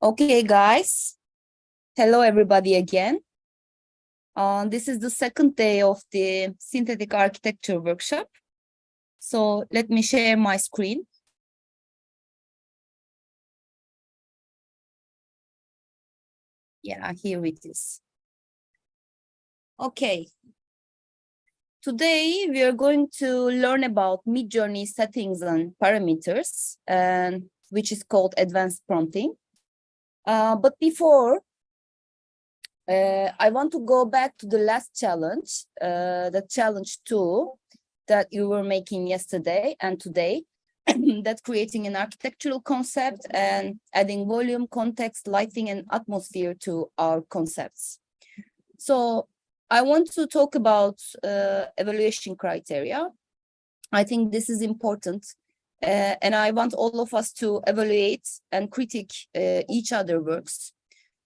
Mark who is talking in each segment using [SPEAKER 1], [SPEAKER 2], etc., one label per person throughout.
[SPEAKER 1] Okay, guys. Hello, everybody again. This is the second day of the synthetic architecture workshop. So let me share my screen. Yeah, here it is. Okay. Today, we are going to learn about Midjourney settings and parameters, which is called advanced prompting. But before, I want to go back to the last challenge, the challenge 2 that you were making yesterday and today, that creating an architectural concept and adding volume, context, lighting, and atmosphere to our concepts. So I want to talk about evaluation criteria. I think this is important. And I want all of us to evaluate and critique each other works.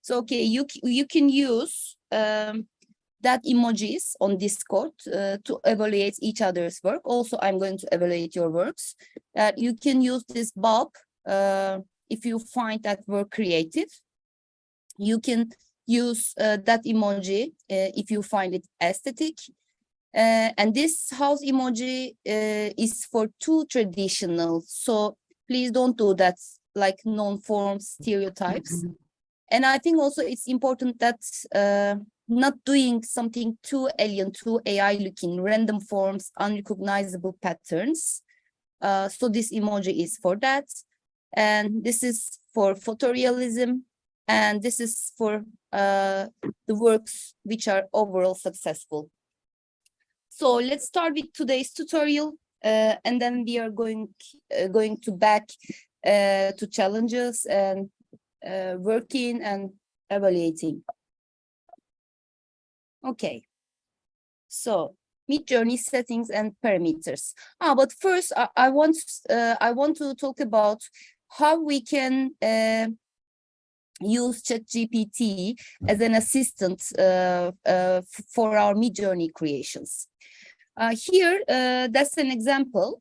[SPEAKER 1] So, okay, you can use that emojis on Discord to evaluate each other's work. Also, I'm going to evaluate your works. You can use this bulb if you find that work creative. You can use that emoji if you find it aesthetic. And this house emoji is for too traditional. So please don't do that, like non-form stereotypes. And I think also it's important that not doing something too alien, too AI-looking, random forms, unrecognizable patterns. So this emoji is for that. And this is for photorealism. And this is for the works which are overall successful. So let's start with today's tutorial. And then we are going to back to challenges and working and evaluating. Okay, so Midjourney settings and parameters. But first, I want to talk about how we can use ChatGPT as an assistant for our Midjourney creations. Here, that's an example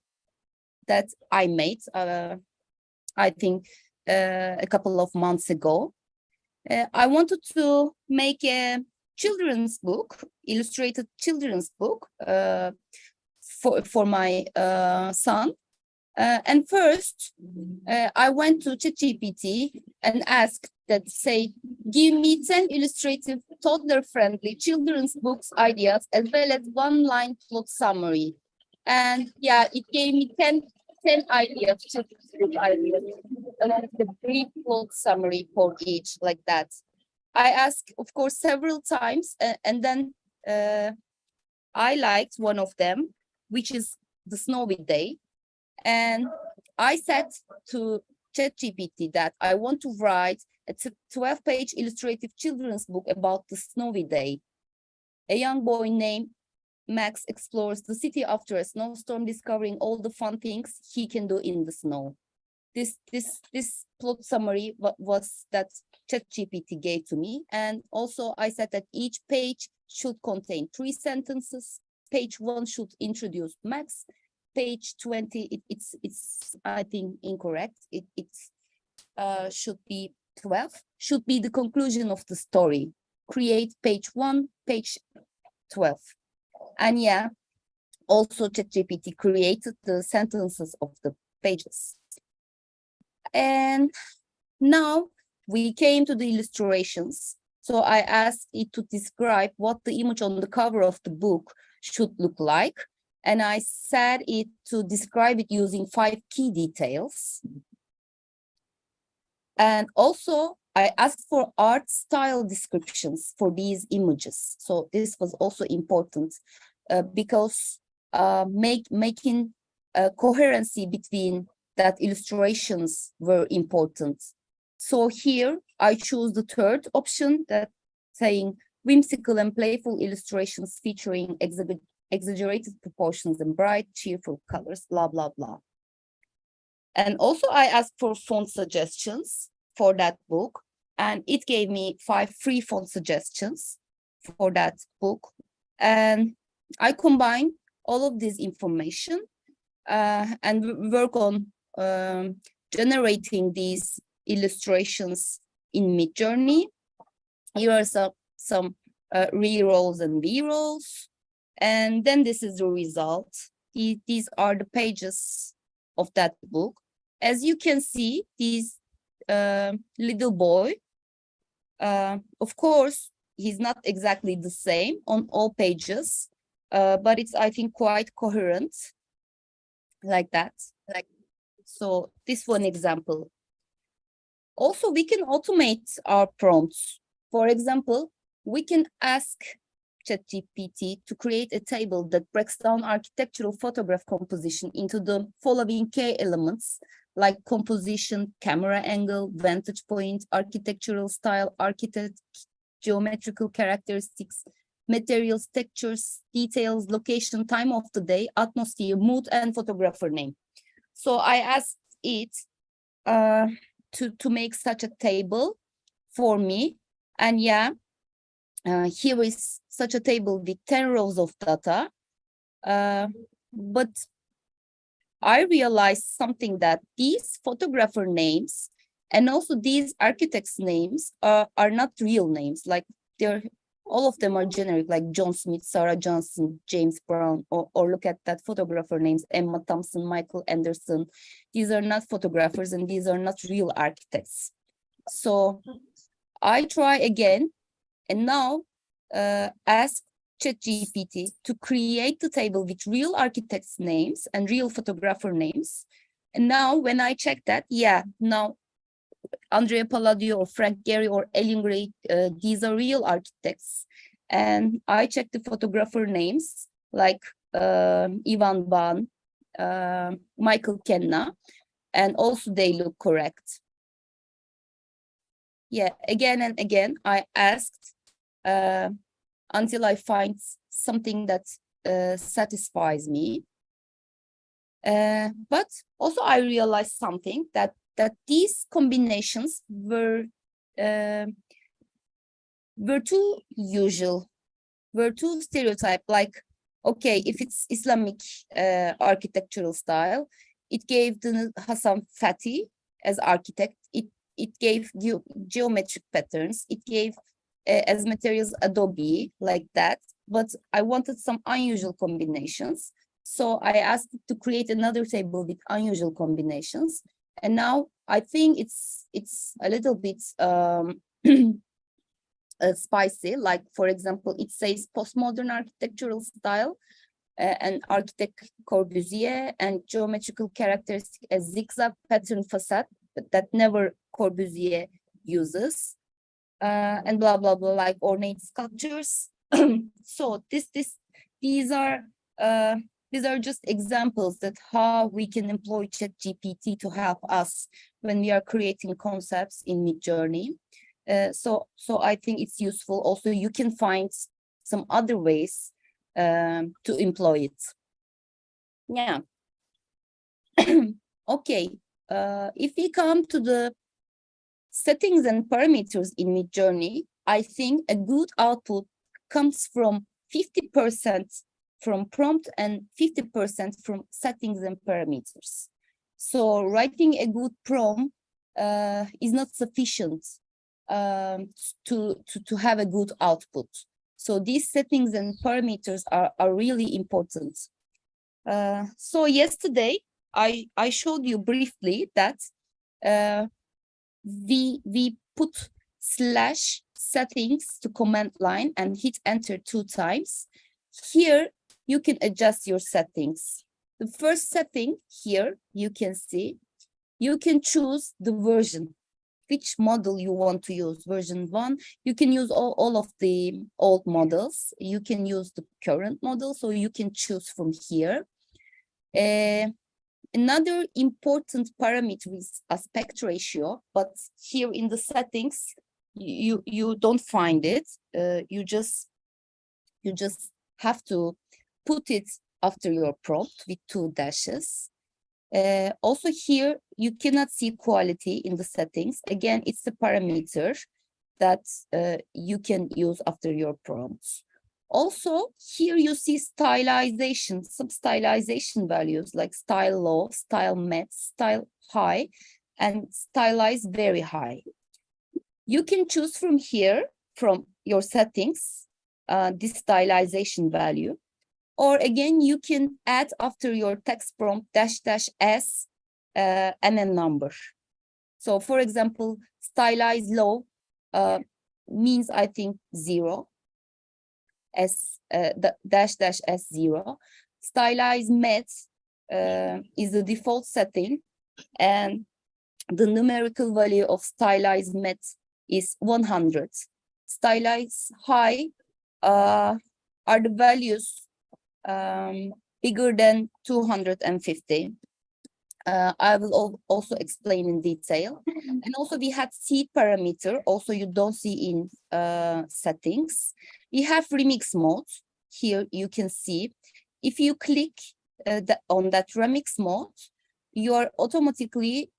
[SPEAKER 1] that I made. I think a couple of months ago. I wanted to make a children's book, illustrated children's book for my son. And first, I went to ChatGPT and asked that, say, give me 10 illustrative, toddler-friendly children's books ideas, as well as one-line plot summary. And yeah, it gave me 10 ideas, children's book ideas, along with a brief plot summary for each, like that. I asked, of course, several times, and then I liked one of them, which is The Snowy Day. And I said to ChatGPT that I want to write a 12-page illustrative children's book about the snowy day. A young boy named Max explores the city after a snowstorm, discovering all the fun things he can do in the snow. This plot summary was that ChatGPT gave to me. And also I said that each page should contain 3 sentences. Page 1 should introduce Max. Page 20, it's I think incorrect. It should be 12, should be the conclusion of the story. Create page 1, page 12. And yeah, also ChatGPT created the sentences of the pages. And now we came to the illustrations. So I asked it to describe what the image on the cover of the book should look like. And I said it to describe it using 5 key details. And also I asked for art style descriptions for these images. So this was also important because making a coherency between that illustrations were important. So here I choose the third option, that saying whimsical and playful illustrations featuring exaggerated proportions and bright, cheerful colors, blah, blah, blah. And also I asked for font suggestions for that book, and it gave me 5 free font suggestions for that book. And I combined all of this information and work on generating these illustrations in Midjourney. Here are some re-rolls and b-rolls. And then this is the result. These are the pages of that book. As you can see, this little boy, of course, he's not exactly the same on all pages, but it's, I think, quite coherent like that. So this one example. Also, we can automate our prompts. For example, we can ask ChatGPT to create a table that breaks down architectural photograph composition into the following key elements, like composition, camera angle, vantage point, architectural style, architect, geometrical characteristics, materials, textures, details, location, time of the day, atmosphere, mood, and photographer name. So I asked it to make such a table for me. And yeah, here is such a table with 10 rows of data. But I realized something, that these photographer names and also these architects' names are not real names. Like all of them are generic, like John Smith, Sarah Johnson, James Brown, or look at that photographer names, Emma Thompson, Michael Anderson. These are not photographers and these are not real architects. So I try again and now ask ChatGPT to create the table with real architects' names and real photographer names. And now when I check that, yeah, now Andrea Palladio or Frank Gehry or Ellen Gray, these are real architects. And I check the photographer names like Ivan Ban, Michael Kenna, and also they look correct. Yeah, again and again, I asked until I find something that satisfies me. But also I realized something, that these combinations were too usual, were too stereotyped. Like, okay, if it's Islamic architectural style, it gave the Hassan Fatih as architect. It gave geometric patterns. It gave as materials Adobe, like that. But I wanted some unusual combinations. So I asked it to create another table with unusual combinations. And now I think it's a little bit spicy. Like, for example, it says postmodern architectural style and architect Corbusier, and geometrical characteristic as zigzag pattern facade, but that never Corbusier uses, and blah blah blah, like ornate sculptures. So these are just examples that how we can employ ChatGPT to help us when we are creating concepts in Midjourney. So I think it's useful. Also, you can find some other ways to employ it. Yeah. Okay. If we come to the settings and parameters in Midjourney, I think a good output comes from 50% from prompt and 50% from settings and parameters. So writing a good prompt is not sufficient to have a good output. So these settings and parameters are really important. So yesterday, I showed you briefly that we put /settings to command line and hit enter 2 times. Here, you can adjust your settings. The first setting here, you can see, you can choose the version, which model you want to use. Version 1, you can use all of the old models. You can use the current model, so you can choose from here. Another important parameter is aspect ratio, but here in the settings, you don't find it. You just have to put it after your prompt with 2 dashes. Also here, you cannot see quality in the settings. Again, it's a parameter that you can use after your prompts. Also, here you see stylization, sub-stylization values like style low, style max, style high, and stylize very high. You can choose from here, from your settings, this stylization value. Or again, you can add after your text prompt --s and a number. So for example, stylize low means, I think, 0, the --s0. Stylize math is the default setting, and the numerical value of stylize math is 100. Stylize high are the values bigger than 250. I will also explain in detail. And also we had seed parameter, also you don't see in settings. We have remix mode. Here you can see, if you click on that remix mode, you are automatically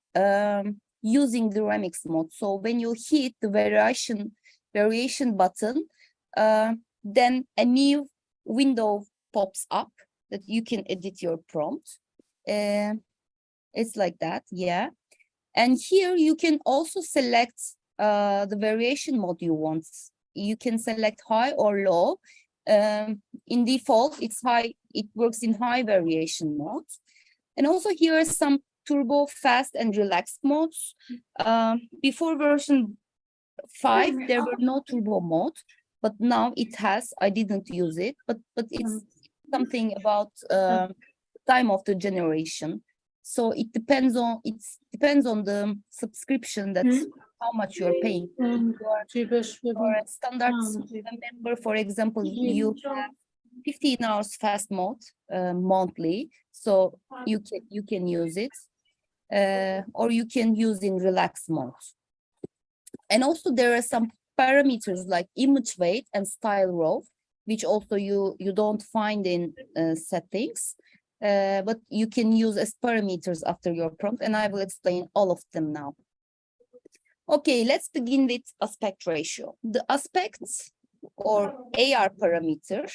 [SPEAKER 1] using the remix mode. So when you hit the variation button, then a new window pops up that you can edit your prompt. It's like that, yeah. And here you can also select the variation mode you want. You can select high or low. In default, it's high. It works in high variation mode. And also here are some turbo, fast, and relaxed modes. Before version 5, there were no turbo mode, but now it has. I didn't use it, but it's something about time of the generation. So it depends on the subscription, that's how much you're paying. For a standard member, for example, you have 15 hours fast mode monthly, so you can use it, or you can use in relaxed mode. And also there are some parameters like image weight and style raw, which also you don't find in settings, but you can use as parameters after your prompt, and I will explain all of them now. Okay, let's begin with aspect ratio. The aspects or AR parameter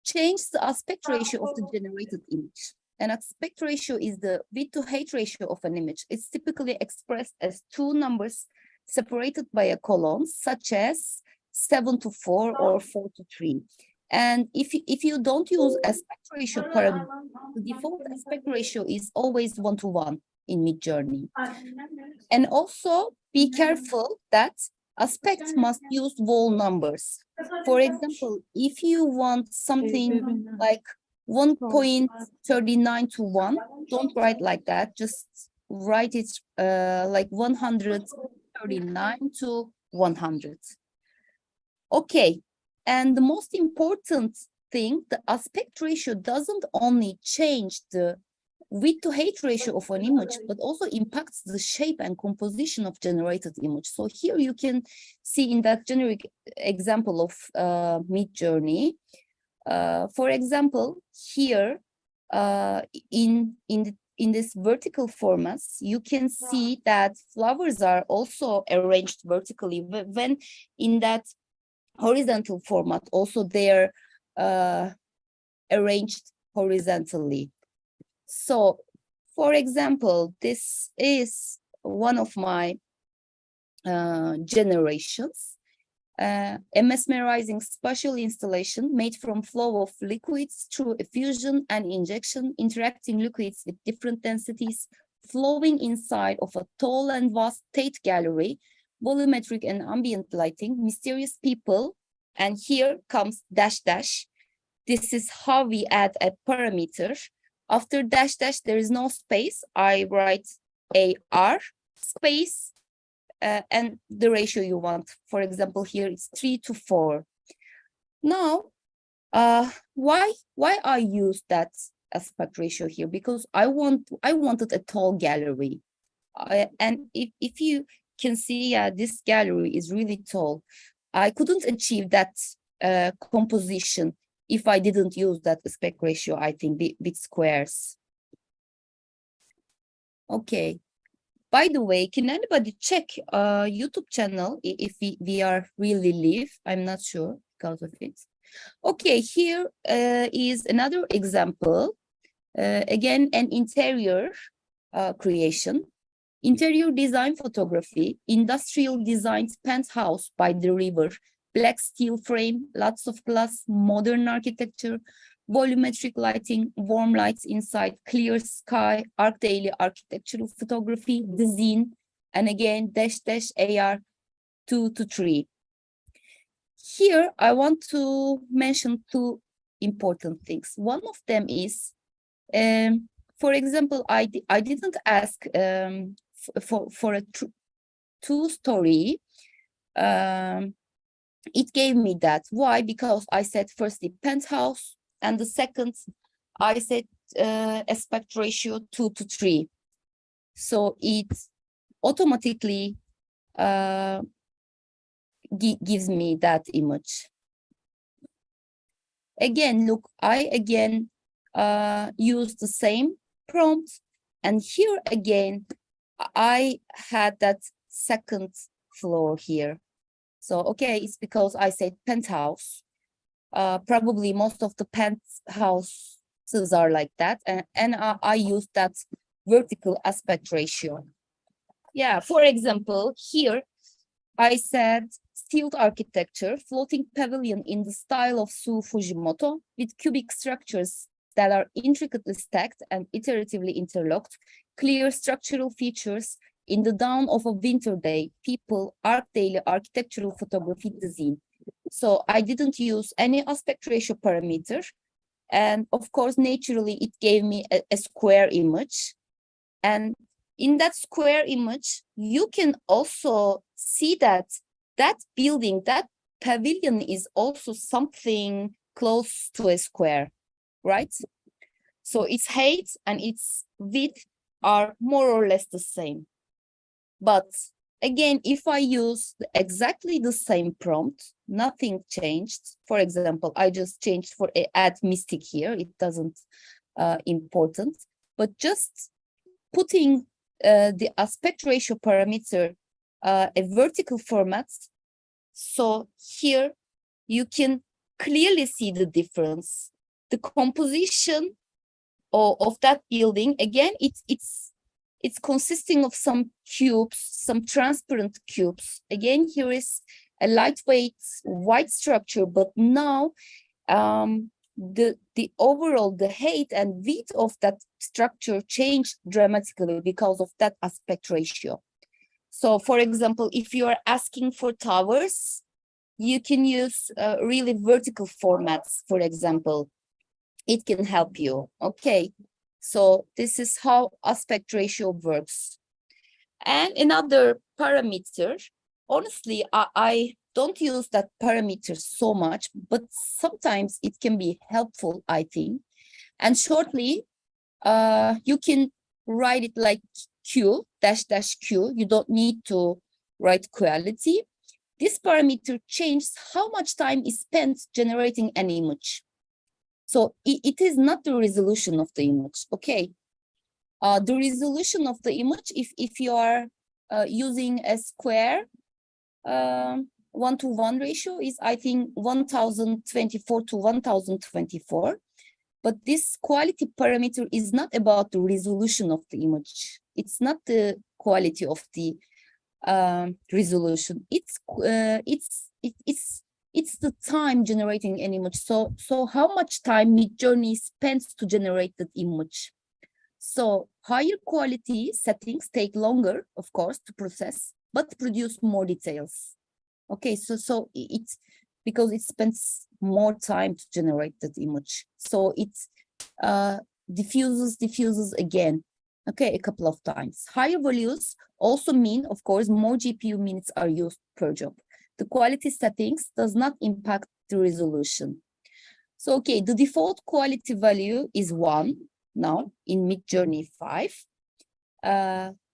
[SPEAKER 1] change the aspect ratio of the generated image. An aspect ratio is the width to height ratio of an image. It's typically expressed as two numbers separated by a colon, such as 7:4 or 4:3. And if you don't use aspect ratio parameter, the default aspect ratio is always 1:1 in Midjourney. And also be careful that aspects must use whole numbers. For example, if you want something like 1.39:1, don't write like that. Just write it like 139:100. Okay, and the most important thing, the aspect ratio doesn't only change the width to height ratio of an image, but also impacts the shape and composition of generated image. So here you can see in that generic example of Midjourney, for example, here in this vertical formats, you can see that flowers are also arranged vertically. When in that horizontal format, also they're arranged horizontally. So, for example, this is one of my generations, a mesmerizing spatial installation made from flow of liquids through effusion and injection, interacting liquids with different densities, flowing inside of a tall and vast Tate gallery, volumetric and ambient lighting, mysterious people, and here comes dash dash. This is how we add a parameter. After dash dash, there is no space. I write AR space and the ratio you want. For example, here it's 3:4. Now, why I use that aspect ratio here? Because I wanted a tall gallery, and if you can see, this gallery is really tall. I couldn't achieve that composition if I didn't use that aspect ratio, I think, with squares. Okay. By the way, can anybody check YouTube channel if we are really live? I'm not sure because of it. Okay, here is another example. Again, an interior creation. Interior design photography, industrial designed penthouse by the river, black steel frame, lots of glass, modern architecture, volumetric lighting, warm lights inside, clear sky, arc daily architectural photography, the zine, and again, dash AR 2 to 3. Here, I want to mention two important things. One of them is, for example, I didn't ask for a two-story. It gave me that. Why? Because I said firstly penthouse, and the second I said aspect ratio 2 to 3. So it automatically gives me that image. Again, look, I again use the same prompt, and here again I had that second floor here. So okay, it's because I said penthouse. Probably most of the penthouses are like that, and I use that vertical aspect ratio. Yeah, for example, here I said styled architecture, floating pavilion in the style of Su Fujimoto, with cubic structures that are intricately stacked and iteratively interlocked, clear structural features. In the dawn of a winter day, people, arc daily architectural photography design. So I didn't use any aspect ratio parameter. And of course, naturally, it gave me a square image. And in that square image, you can also see that that building, that pavilion is also something close to a square, right? So its height and its width are more or less the same. But again, if I use exactly the same prompt, nothing changed. For example, I just changed for add mystic here. It doesn't important, but just putting the aspect ratio parameter a vertical format. So here you can clearly see the difference. The composition of that building, again, it's consisting of some cubes, some transparent cubes. Again, here is a lightweight white structure, but now the overall, the height and width of that structure changed dramatically because of that aspect ratio. So for example, if you are asking for towers, you can use really vertical formats, for example. It can help you. Okay, so this is how aspect ratio works. And another parameter, honestly, I don't use that parameter so much, but sometimes it can be helpful, I think. And shortly, you can write it like Q, dash Q. You don't need to write quality. This parameter changes how much time is spent generating an image. So it is not the resolution of the image, okay? The resolution of the image, if you are using a square 1:1 ratio, is I think 1024 to 1024. But this quality parameter is not about the resolution of the image. It's not the quality of the resolution. It's the time generating an image. So how much time Midjourney spends to generate that image? So higher quality settings take longer, of course, to process, but produce more details. Okay, so it's because it spends more time to generate that image. So it diffuses again, okay, a couple of times. Higher values also mean, of course, more GPU minutes are used per job. The quality settings does not impact the resolution. So, okay, the default quality value is 1 now in Midjourney 5.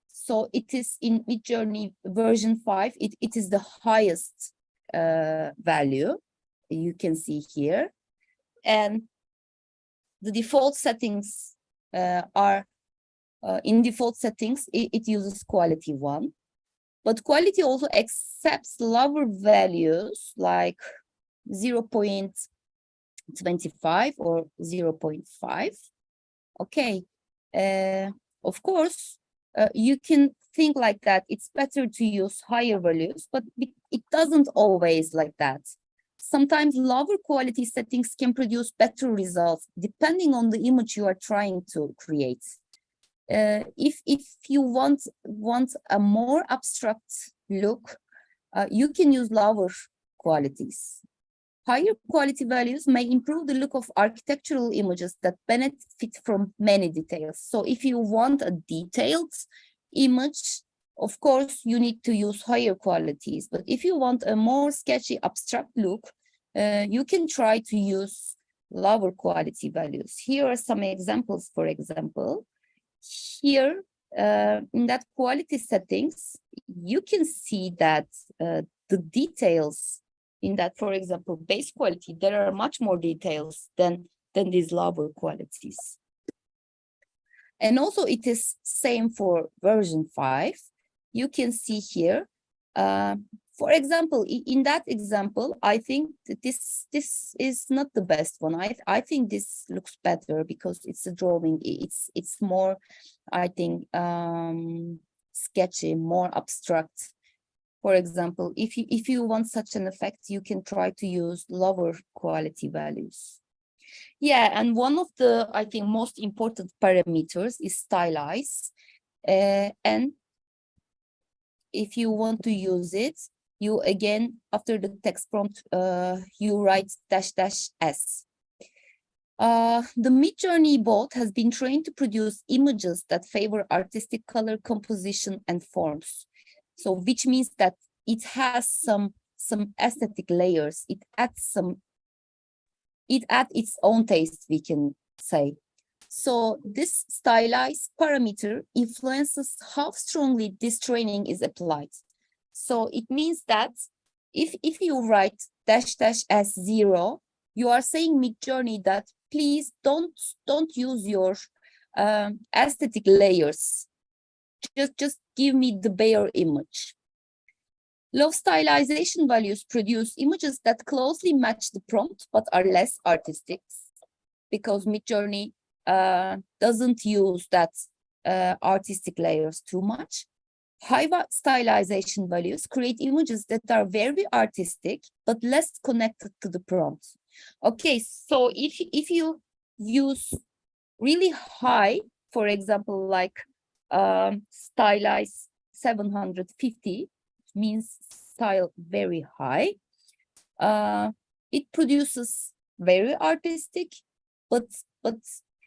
[SPEAKER 1] So it is in Midjourney version 5, it is the highest value you can see here. And the default settings are, in default settings, it uses quality 1. But quality also accepts lower values like 0.25 or 0.5. Okay, of course, you can think like that. It's better to use higher values, but it doesn't always like that. Sometimes lower quality settings can produce better results depending on the image you are trying to create. If you want a more abstract look, you can use lower qualities. Higher quality values may improve the look of architectural images that benefit from many details. So if you want a detailed image, of course, you need to use higher qualities. But if you want a more sketchy, abstract look, you can try to use lower quality values. Here are some examples, for example. Here, in that quality settings, you can see that the details in that, for example, base quality, there are much more details than these lower qualities. And also it is same for version 5. You can see here, for example, in that example, I think that this is not the best one. I think this looks better because it's a drawing. It's more, I think, sketchy, more abstract. For example, if you want such an effect, you can try to use lower quality values. Yeah, and one of the, I think, most important parameters is stylize. And if you want to use it, you again, after the text prompt, you write --s. The Midjourney bot has been trained to produce images that favor artistic color composition and forms. So which means that it has some aesthetic layers. It adds its own taste, we can say. So this stylize parameter influences how strongly this training is applied. So it means that if you write --s0, you are saying Midjourney that please don't use your aesthetic layers. Just give me the bare image. Low stylization values produce images that closely match the prompt but are less artistic, because Midjourney doesn't use that artistic layers too much. High stylization values create images that are very artistic but less connected to the prompt. Okay, so if you use really high, for example, like stylize 750, means style very high, it produces very artistic, but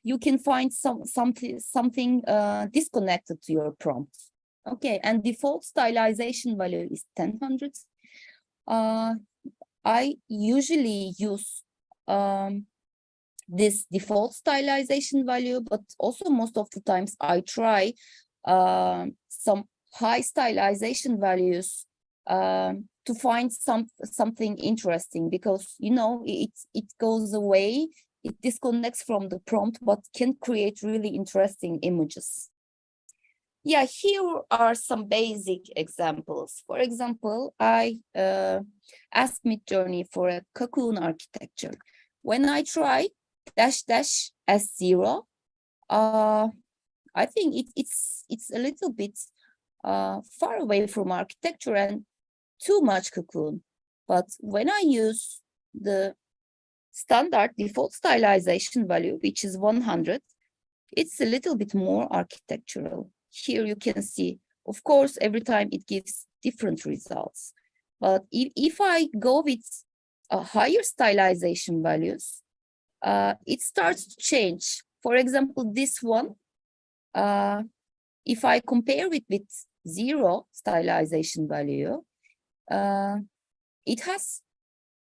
[SPEAKER 1] you can find something disconnected to your prompt. Okay, and default stylization value is 1000. I usually use this default stylization value, but also most of the times I try some high stylization values to find something interesting, because you know it goes away, it disconnects from the prompt, but can create really interesting images. Yeah, here are some basic examples. For example, I asked Midjourney for a cocoon architecture. When I try --s0, I think it's a little bit far away from architecture and too much cocoon. But when I use the standard default stylization value, which is 100, it's a little bit more architectural. Here you can see, of course, every time it gives different results. But if I go with higher stylization values, it starts to change. For example, this one, if I compare it with 0 stylization value, it has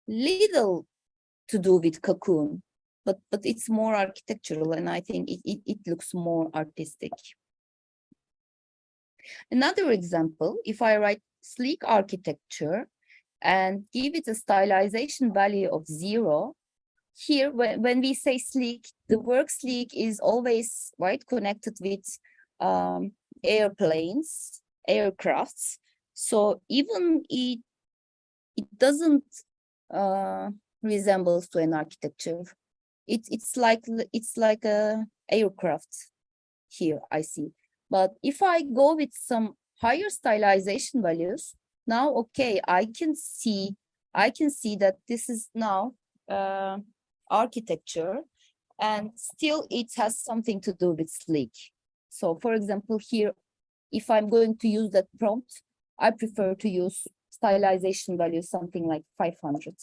[SPEAKER 1] little to do with cocoon, but it's more architectural, and I think it looks more artistic. Another example, if I write sleek architecture and give it a stylization value of 0, here when we say sleek, the word sleek is always connected with airplanes, aircrafts. So even it doesn't resembles to an architecture. It's like a aircraft here, I see. But if I go with some higher stylization values, now, okay, I can see that this is now architecture, and still it has something to do with sleek. So for example, here, if I'm going to use that prompt, I prefer to use stylization value, something like 500.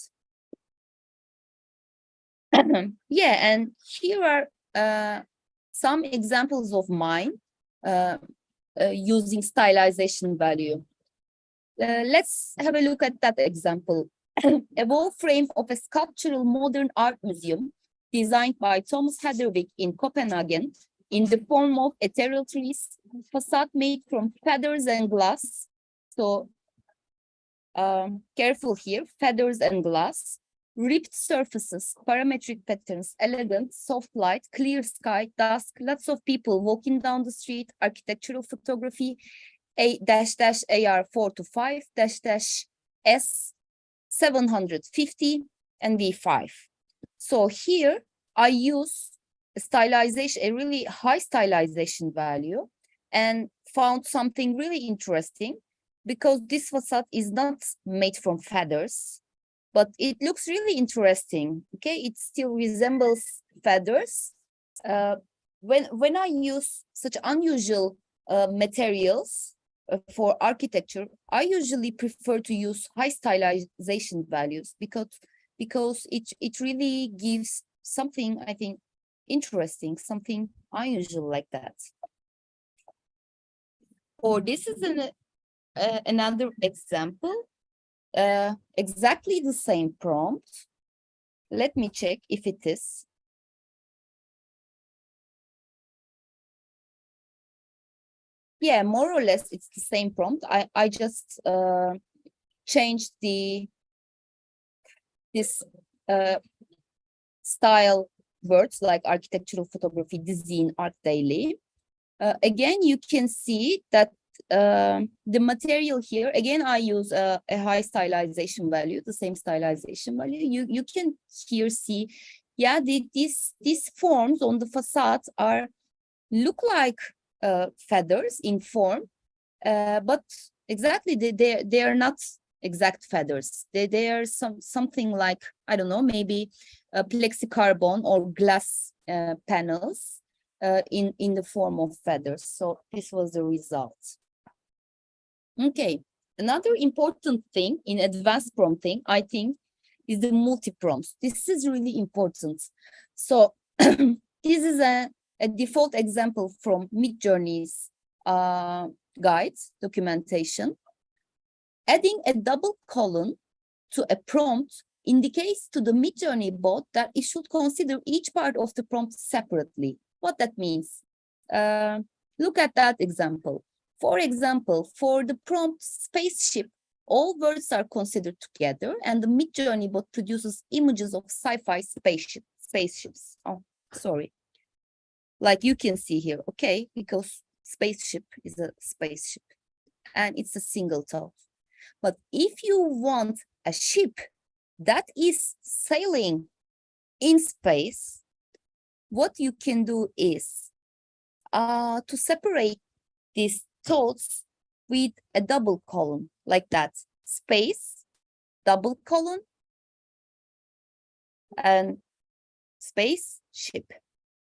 [SPEAKER 1] Yeah, and here are some examples of mine using stylization value. Let's have a look at that example. A wall frame of a sculptural modern art museum designed by Thomas Hedervig in Copenhagen in the form of ethereal trees, facade made from feathers and glass. So careful here, feathers and glass, ripped surfaces, parametric patterns, elegant, soft light, clear sky, dusk, lots of people walking down the street, architectural photography, A-AR 425, S 750, and V5. So here I use stylization, a really high stylization value, and found something really interesting, because this facade is not made from feathers, but it looks really interesting. Okay, it still resembles feathers. When I use such unusual materials for architecture, I usually prefer to use high stylization values, because it really gives something, I think, interesting, something unusual like that. Or this is another example, exactly the same prompt. Let me check if it is. Yeah, more or less it's the same prompt. I just changed this style words like architectural photography, design, art daily. Again, you can see that the material here, again, I use a high stylization value, the same stylization value. You can here see, yeah, these forms on the facade look like feathers in form, but exactly they are not exact feathers. They are something like, I don't know, maybe plexicarbon or glass panels in the form of feathers. So this was the result. Okay, another important thing in advanced prompting, I think, is the multi-prompts. This is really important. So this is a default example from Midjourney's guides documentation. Adding a double colon to a prompt indicates to the Midjourney bot that it should consider each part of the prompt separately. What that means? Look at that example. For example, for the prompt spaceship, all words are considered together, and the Midjourney bot produces images of sci-fi spaceships. Oh, sorry. Like you can see here, okay, because spaceship is a spaceship, and it's a single thought. But if you want a ship that is sailing in space, what you can do is to separate these thoughts with a double colon, like that. Space, double colon, and space, ship.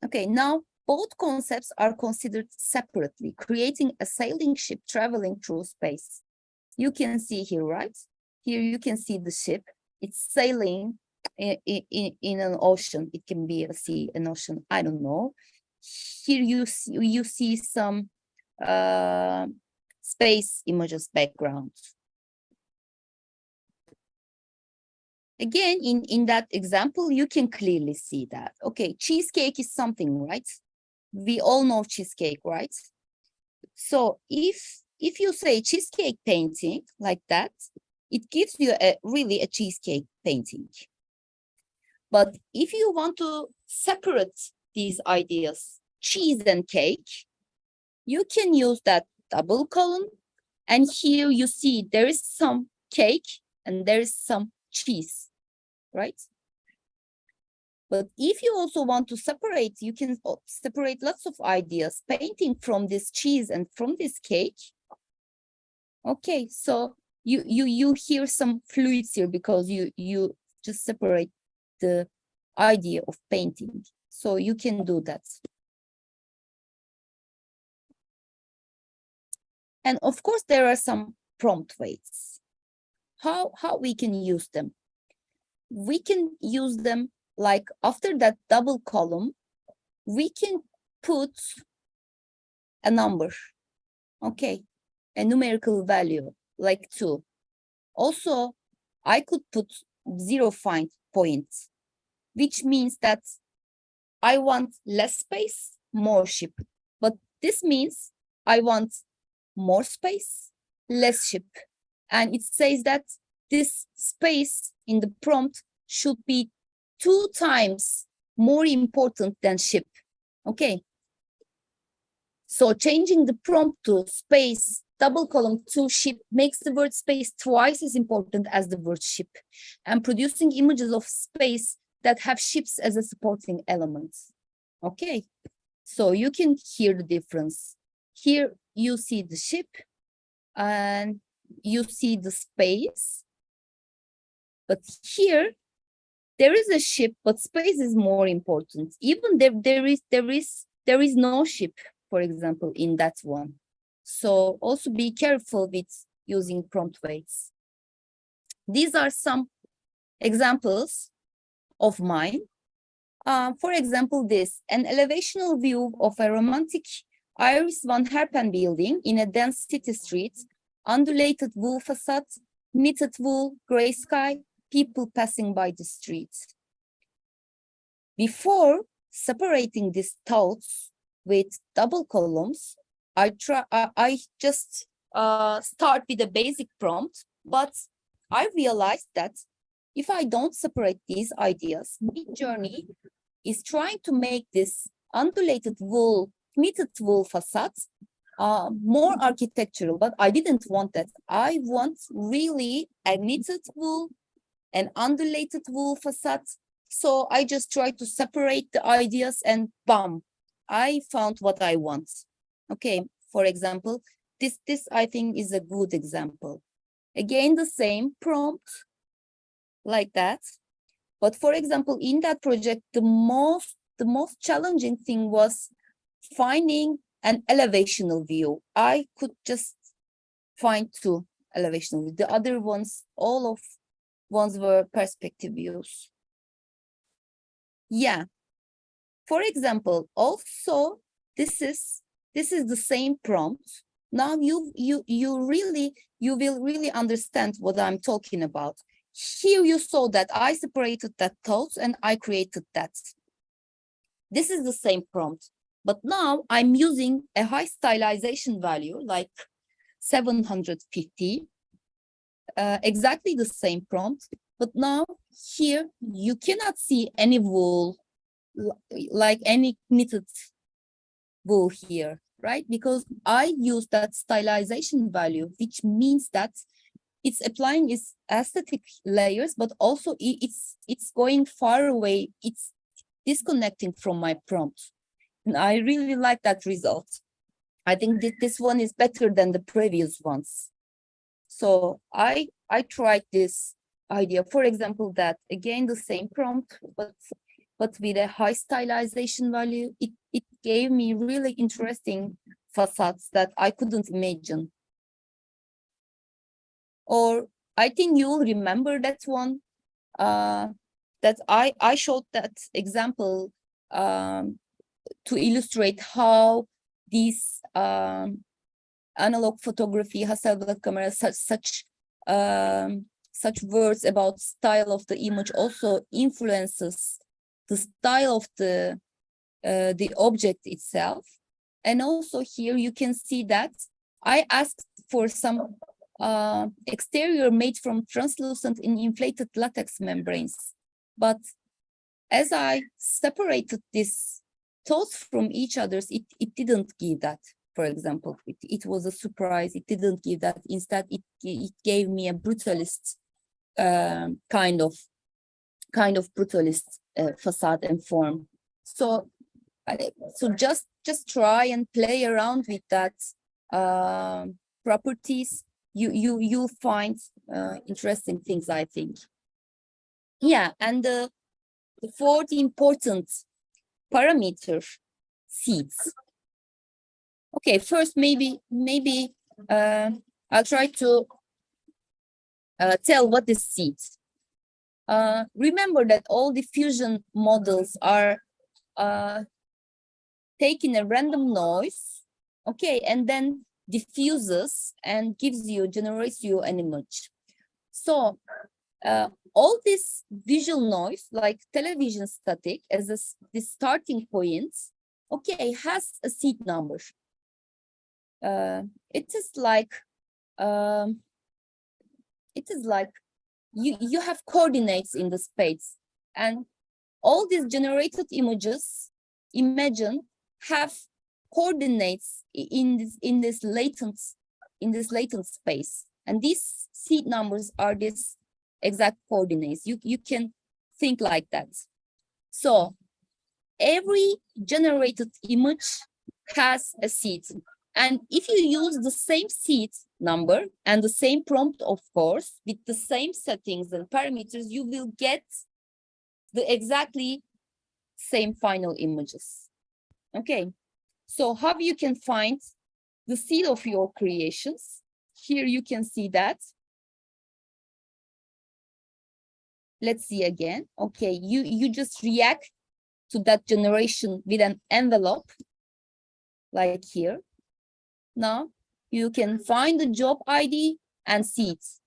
[SPEAKER 1] Okay, now both concepts are considered separately, creating a sailing ship traveling through space. You can see here, right? Here you can see the ship. It's sailing in an ocean. It can be a sea, an ocean, I don't know. Here you see some space images background. Again, in that example, you can clearly see that. Okay, cheesecake is something, right? We all know cheesecake, right? So if you say cheesecake painting like that, it gives you really a cheesecake painting. But if you want to separate these ideas, cheese and cake, you can use that double colon. And here you see there is some cake and there is some cheese, right? But if you also want to separate, you can separate lots of ideas, painting from this cheese and from this cake. Okay, so you hear some fluids here because you just separate the idea of painting. So you can do that. And of course, there are some prompt weights. How we can use them? We can use them like after that double column, we can put a number, okay, a numerical value like 2. Also, I could put 0 point, which means that I want less space, more ship. But this means I want more space, less ship. And it says that this space in the prompt should be 2 times more important than ship. Okay. So changing the prompt to space, double column to ship makes the word space twice as important as the word ship, and producing images of space that have ships as a supporting element. Okay. So you can hear the difference. Here you see the ship and you see the space. But here there is a ship, but space is more important. Even there is no ship, for example, in that one. So also be careful with using prompt weights. These are some examples of mine. For example, this, an elevational view of a romantic Iris van Herpen building in a dense city street, undulated wool facade, knitted wool, gray sky, people passing by the street. Before separating these thoughts with double columns, I just start with a basic prompt, but I realized that if I don't separate these ideas, Midjourney is trying to make this undulated wool, knitted wool facades more architectural, but I didn't want that. I want really a knitted wool, an undulated wool facade. So I just tried to separate the ideas and bam, I found what I want. Okay, for example, this I think is a good example. Again, the same prompt like that. But for example, in that project, the most challenging thing was finding an elevational view. I could just find 2 elevational views. The other ones, all of ones were perspective views. Yeah. For example, also this is the same prompt. Now you will really understand what I'm talking about. Here you saw that I separated that thoughts and I created that. This is the same prompt, but now I'm using a high stylization value like 750. Exactly the same prompt, but now here you cannot see any wool, like any knitted wool here, right? Because I use that stylization value, which means that it's applying its aesthetic layers, but also it's going far away. It's disconnecting from my prompt. And I really like that result. I think that this one is better than the previous ones. So I tried this idea, for example, that again, the same prompt, but with a high stylization value, it gave me really interesting facades that I couldn't imagine. Or I think you'll remember that one, that I showed that example to illustrate how these analog photography, Hasselblad camera, such words about style of the image also influences the style of the object itself. And also here you can see that I asked for some exterior made from translucent and inflated latex membranes. But as I separated these thoughts from each other, it didn't give that. For example, it was a surprise. It didn't give that. Instead, it gave me a brutalist kind of brutalist facade and form. So just try and play around with that properties. You'll find interesting things, I think. Yeah, and the fourth important parameter, seeds. Okay, first maybe I'll try to tell what is seeds. Remember that all diffusion models are taking a random noise, okay, and then diffuses and generates you an image. So all this visual noise, like television static, as the starting point, okay, has a seed number. It is like you have coordinates in the space, and all these generated images, imagine, have coordinates in this latent space, and these seed numbers are these exact coordinates. You can think like that. So every generated image has a seed, and if you use the same seed number and the same prompt, of course, with the same settings and parameters, you will get the exactly same final images. Okay, so how you can find the seed of your creations? Here you can see that. Let's see again. Okay, you just react to that generation with an envelope, like here. Now you can find the job ID and seeds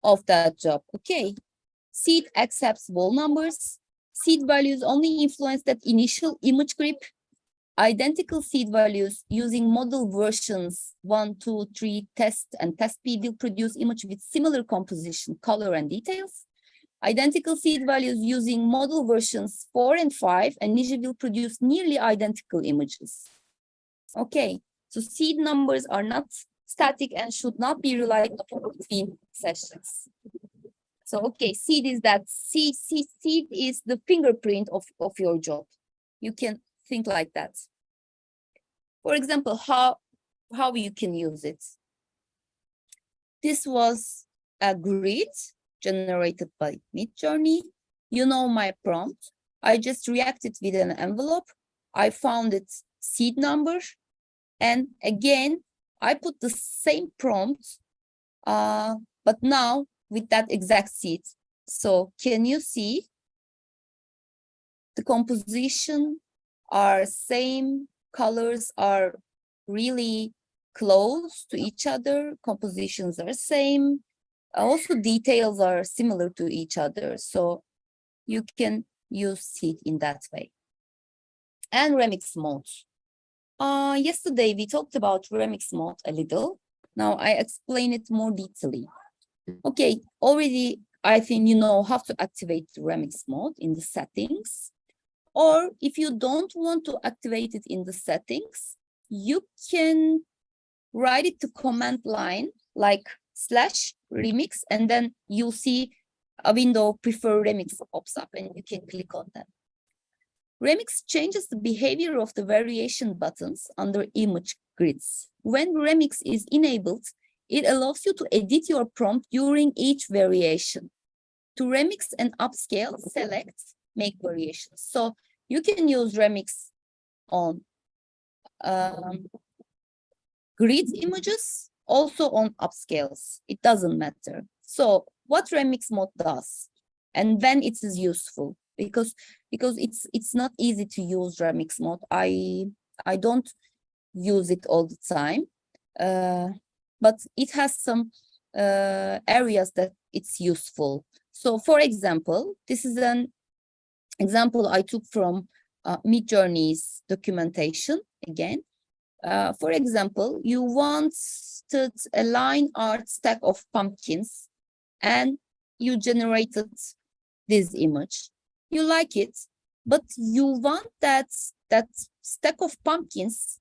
[SPEAKER 1] of that job. Okay, seed accepts wall numbers. Seed values only influence that initial image grip. Identical seed values using model versions 1, 2, 3, test, and test P will produce image with similar composition, color, and details. Identical seed values using model versions 4 and 5 and Niji will produce nearly identical images. Okay, so seed numbers are not static and should not be relied upon between sessions. So, okay, seed is the fingerprint of your job. You can think like that. For example, how you can use it. This was a grid generated by Midjourney. You know my prompt. I just reacted with an envelope. I found its seed number. And again, I put the same prompt, but now with that exact seed. So can you see the composition are same, colors are really close to each other, compositions are same, also details are similar to each other, so you can use it in that way. And remix mode. Yesterday we talked about remix mode a little. Now I explain it more detailedly. Okay, already I think you know how to activate the remix mode in the settings. Or if you don't want to activate it in the settings, you can write it to command line like /remix, and then you'll see a window prefer remix pops up and you can click on that. Remix changes the behavior of the variation buttons under image grids. When remix is enabled, it allows you to edit your prompt during each variation. To remix and upscale, select make variations. So you can use remix on grid images, also on upscales. It doesn't matter. So what remix mode does and when it is useful, because it's not easy to use remix mode. I don't use it all the time, but it has some areas that it's useful. So for example, this is an example I took from Midjourney's documentation again. For example, you wanted a line art stack of pumpkins and you generated this image. You like it, but you want that stack of pumpkins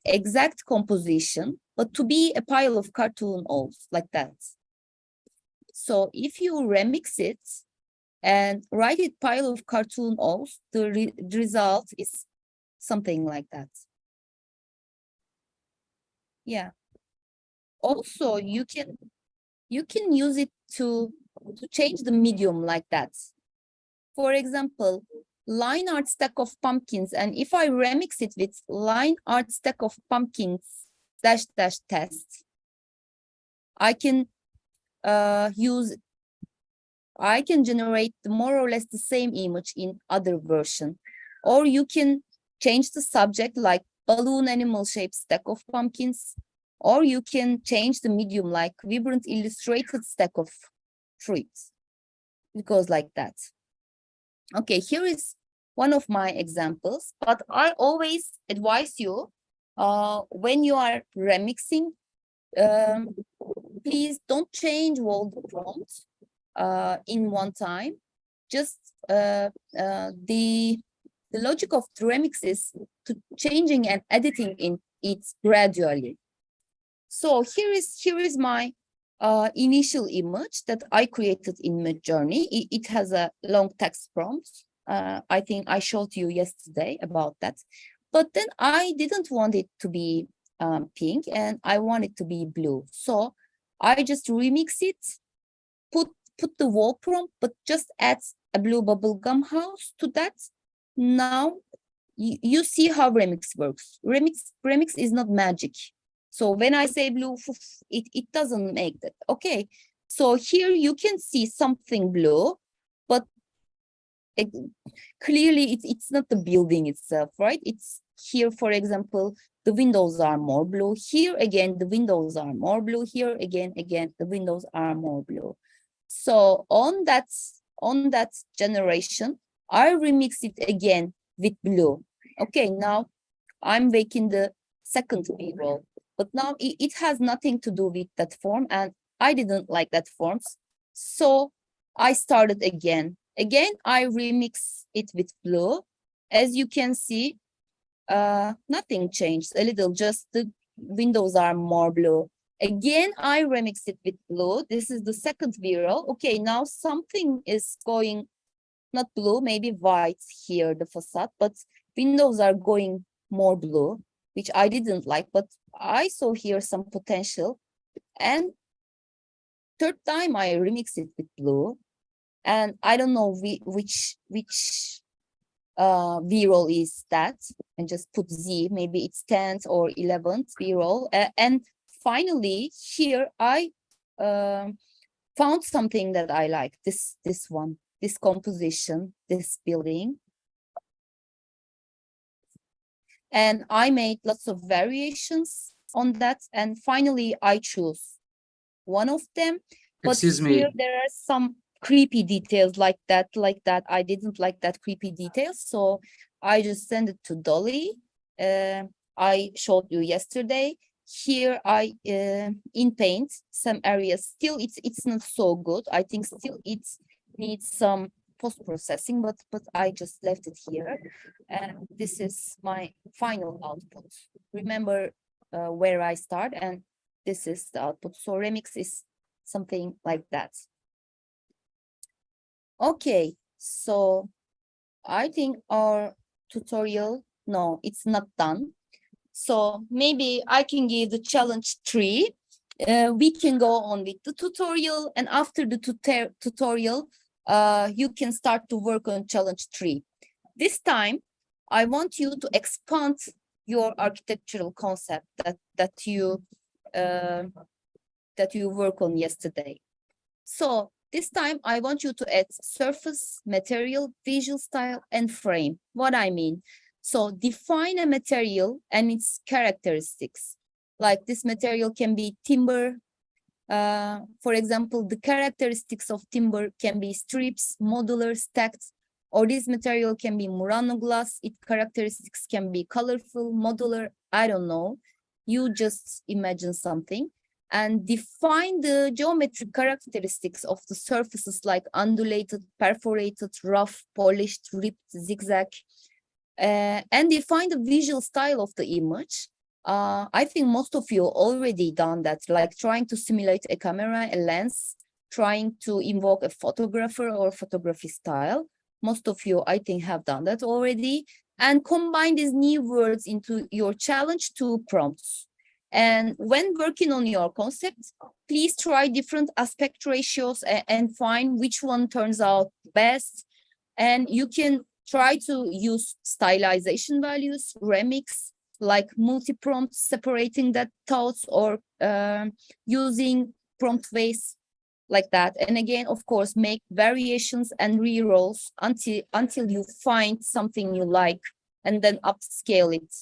[SPEAKER 1] exact composition, but to be a pile of cartoon owls like that. So if you remix it and write it pile of cartoon O's, the result is something like that. Yeah. Also, you can use it to change the medium like that. For example, line art stack of pumpkins, and if I remix it with line art stack of pumpkins dash dash test, I can generate more or less the same image in other version. Or you can change the subject like balloon animal shape stack of pumpkins, or you can change the medium like vibrant illustrated stack of fruits. It goes like that. Okay, here is one of my examples, but I always advise you when you are remixing, please don't change all the prompts in one time. Just the logic of the remix is to changing and editing in it gradually. So here is my initial image that I created in Midjourney. It has a long text prompt. I think I showed you yesterday about that. But then I didn't want it to be pink, and I want it to be blue. So I just remix it, put the wall prompt, but just add a blue bubblegum house to that. Now you see how remix works. Remix is not magic. So when I say blue, it doesn't make that. Okay, so here you can see something blue, but clearly it's not the building itself, right? It's here, for example, the windows are more blue. Here again, the windows are more blue. Here again, the windows are more blue. So on that generation, I remix it again with blue. Okay, now I'm making the second B-roll. But now it has nothing to do with that form, and I didn't like that form. So I started again. Again, I remix it with blue. As you can see, nothing changed a little, just the windows are more blue. Again, I remix it with blue. This is the second viral. Okay, now something is going, not blue, maybe white here, the facade, but windows are going more blue, which I didn't like, but I saw here some potential. And third time I remix it with blue, and I don't know which V-roll is that, and just put Z, maybe it's 10th or 11th V-roll. And finally here I found something that I like, this one, this composition, this building. And I made lots of variations on that. And finally, I choose one of them. But
[SPEAKER 2] Excuse me.
[SPEAKER 1] Here there are some creepy details like that. I didn't like that creepy details. So I just sent it to Dolly. I showed you yesterday. Here I in Paint some areas. Still, it's not so good. I think still it needs some post-processing, but I just left it here, and this is my final output. Remember where I start, and this is the output. So remix is something like that. Okay, so I think our tutorial, no, it's not done. So maybe I can give the challenge 3. We can go on with the tutorial, and after the tutorial, you can start to work on challenge 3. This time, I want you to expand your architectural concept that you work on yesterday. So this time, I want you to add surface, material, visual style, and frame. What I mean. So define a material and its characteristics. Like this material can be timber. For example, the characteristics of timber can be strips, modular, stacked, or this material can be Murano glass. Its characteristics can be colorful, modular, I don't know. You just imagine something. And define the geometric characteristics of the surfaces like undulated, perforated, rough, polished, ripped, zigzag. And define the visual style of the image. I think most of you already done that, like trying to simulate a camera, a lens, trying to invoke a photographer or photography style. Most of you, I think, have done that already. And combine these new words into your challenge to prompts. And when working on your concept, please try different aspect ratios and find which one turns out best. And you can try to use stylization values, remix, like multi-prompts, separating that thoughts, or using prompt weights like that. And again, of course, make variations and re-rolls until you find something you like, and then upscale it.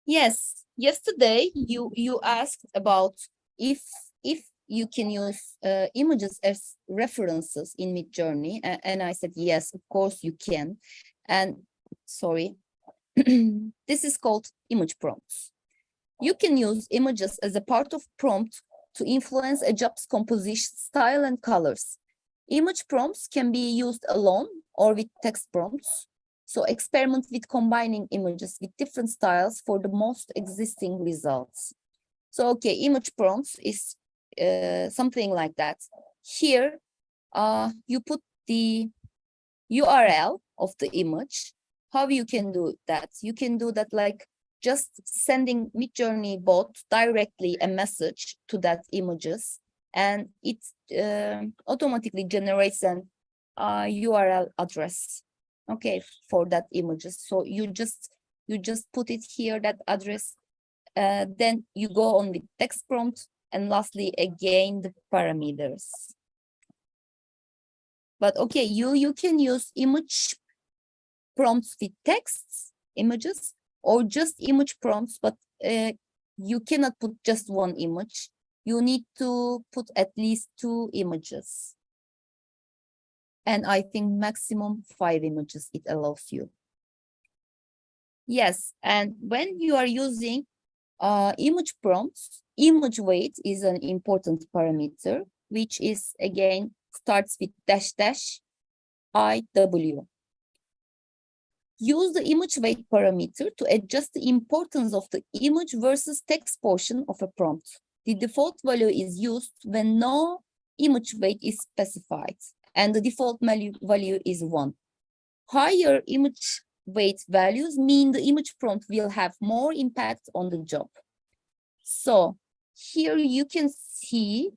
[SPEAKER 1] Yes, yesterday you asked about if you can use images as references in Midjourney, and I said yes, of course you can. And sorry, this is called image prompts. You can use images as a part of prompt to influence a job's composition, style, and colors. Image prompts can be used alone or with text prompts. So experiment with combining images with different styles for the most existing results. So, okay, image prompts is something like that. Here, you put the URL of the image. How you can do that? You can do that like just sending Midjourney bot directly a message to that images, and it automatically generates an URL address, okay, for that images. So you just put it here, that address, then you go on with text prompt, and lastly again the parameters. But okay, you can use image prompts with texts, images, or just image prompts, but you cannot put just one image. You need to put at least 2 images. And I think maximum 5 images it allows you. Yes, and when you are using image prompts, image weight is an important parameter, which is again starts with -IW. Use the image weight parameter to adjust the importance of the image versus text portion of a prompt. The default value is used when no image weight is specified, and the default value is 1. Higher image weight values mean the image prompt will have more impact on the job. So here you can see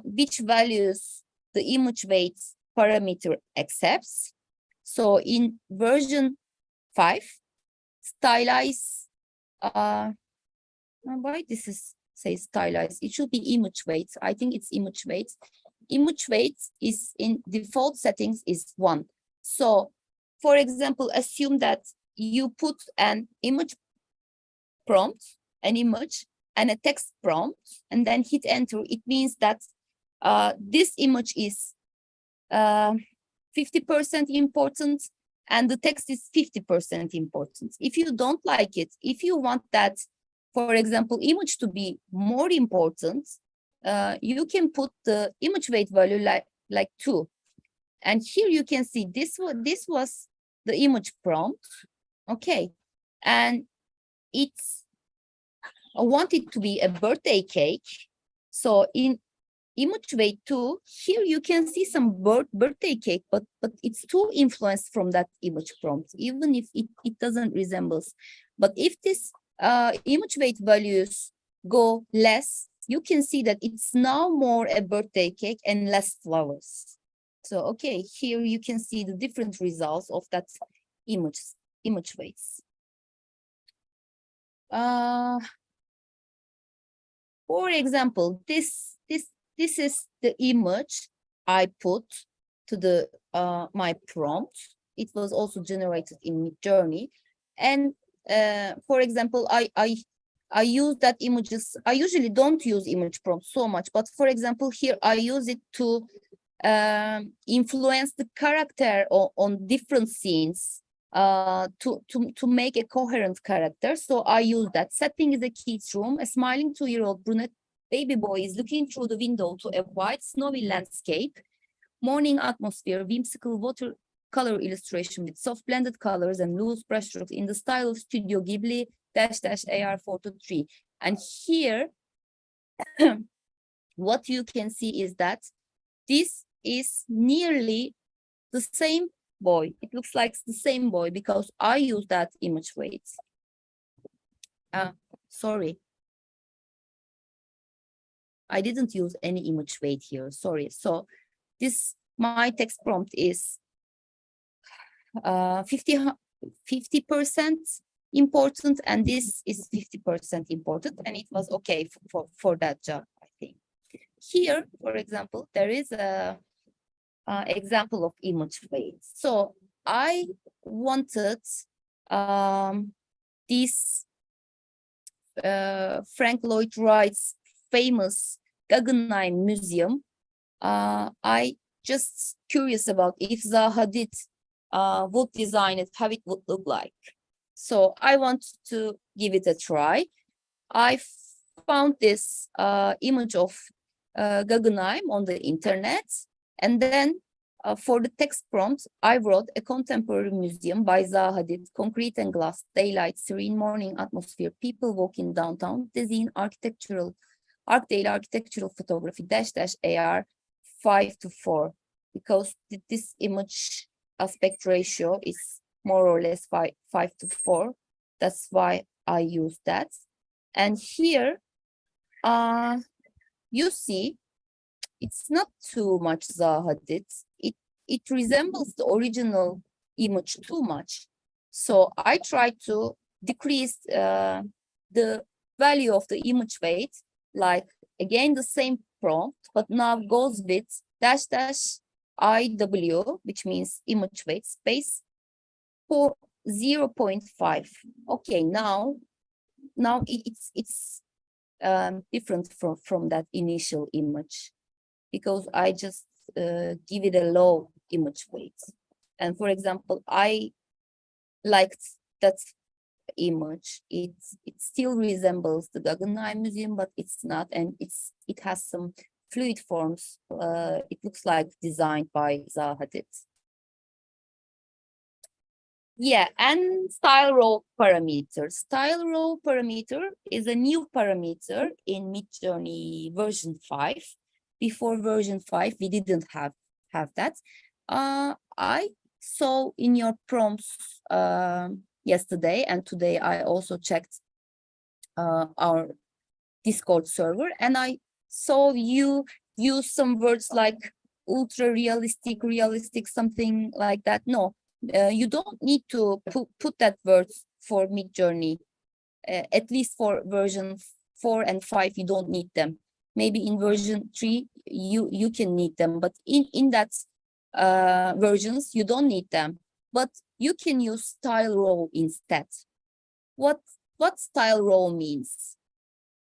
[SPEAKER 1] which values the image weight parameter accepts. So in version 5, stylize, why this is say stylize? It should be image weight. I think it's image weight. Image weight is in default settings is 1. So for example, assume that you put an image prompt, an image, and a text prompt, and then hit enter. It means that this image is 50% important and the text is 50% important. If you don't like it, if you want that, for example, image to be more important, you can put the image weight value like 2. And here you can see this was the image prompt, okay, and it's I want it to be a birthday cake. So in image weight 2, here you can see some birthday cake, but it's too influenced from that image prompt, even if it doesn't resemble. But if this image weight values go less, you can see that it's now more a birthday cake and less flowers. So okay, here you can see the different results of that image weights. For example, this is the image I put to the my prompt. It was also generated in Midjourney, and for example, I use that images. I usually don't use image prompts so much, but for example, here I use it to influence the character on different scenes, to make a coherent character. So I use that. Setting is a kid's room. A smiling 2-year-old brunette baby boy is looking through the window to a white snowy landscape. Morning atmosphere, whimsical watercolor illustration with soft blended colors and loose brushstrokes in the style of Studio Ghibli -- AR 423. And here what you can see is that this is nearly the same boy. It looks like the same boy because I use that image weight. Sorry. I didn't use any image weight here, sorry. So this, my text prompt is 50% important, and this is 50% important, and it was okay for that job, I think. Here, for example, there is a example of image weight. So I wanted this Frank Lloyd Wright's famous Guggenheim Museum. I just curious about if Zaha Hadid would design it, how it would look like. So I want to give it a try. I found this image of Guggenheim on the internet, and then for the text prompt, I wrote a contemporary museum by Zaha Hadid, concrete and glass, daylight, serene morning atmosphere, people walking downtown, design architectural, Archdale architectural photography, --AR 5:4, because this image aspect ratio is more or less 5:4. That's why I use that. And here, you see, it's not too much Zaha Hadid. It resembles the original image too much. So I try to decrease the value of the image weight, like again the same prompt, but now goes with --IW, which means image weight space for 0.5. Okay, now it's different from that initial image, because I just give it a low image weight. And for example, I liked that image. It still resembles the Guggenheim Museum, but it's not, and it has some fluid forms. It looks like designed by Zaha Hadid. Yeah, and style row parameter. Style row parameter is a new parameter in Midjourney version 5. Before version 5, we didn't have that. I saw in your prompts yesterday, and today I also checked our Discord server, and I saw you use some words like ultra realistic, realistic, something like that. No, you don't need to put that words for Midjourney. At least for version 4 and 5, you don't need them. Maybe in version 3, you can need them, but in that versions, you don't need them. But you can use style row instead. What style row means?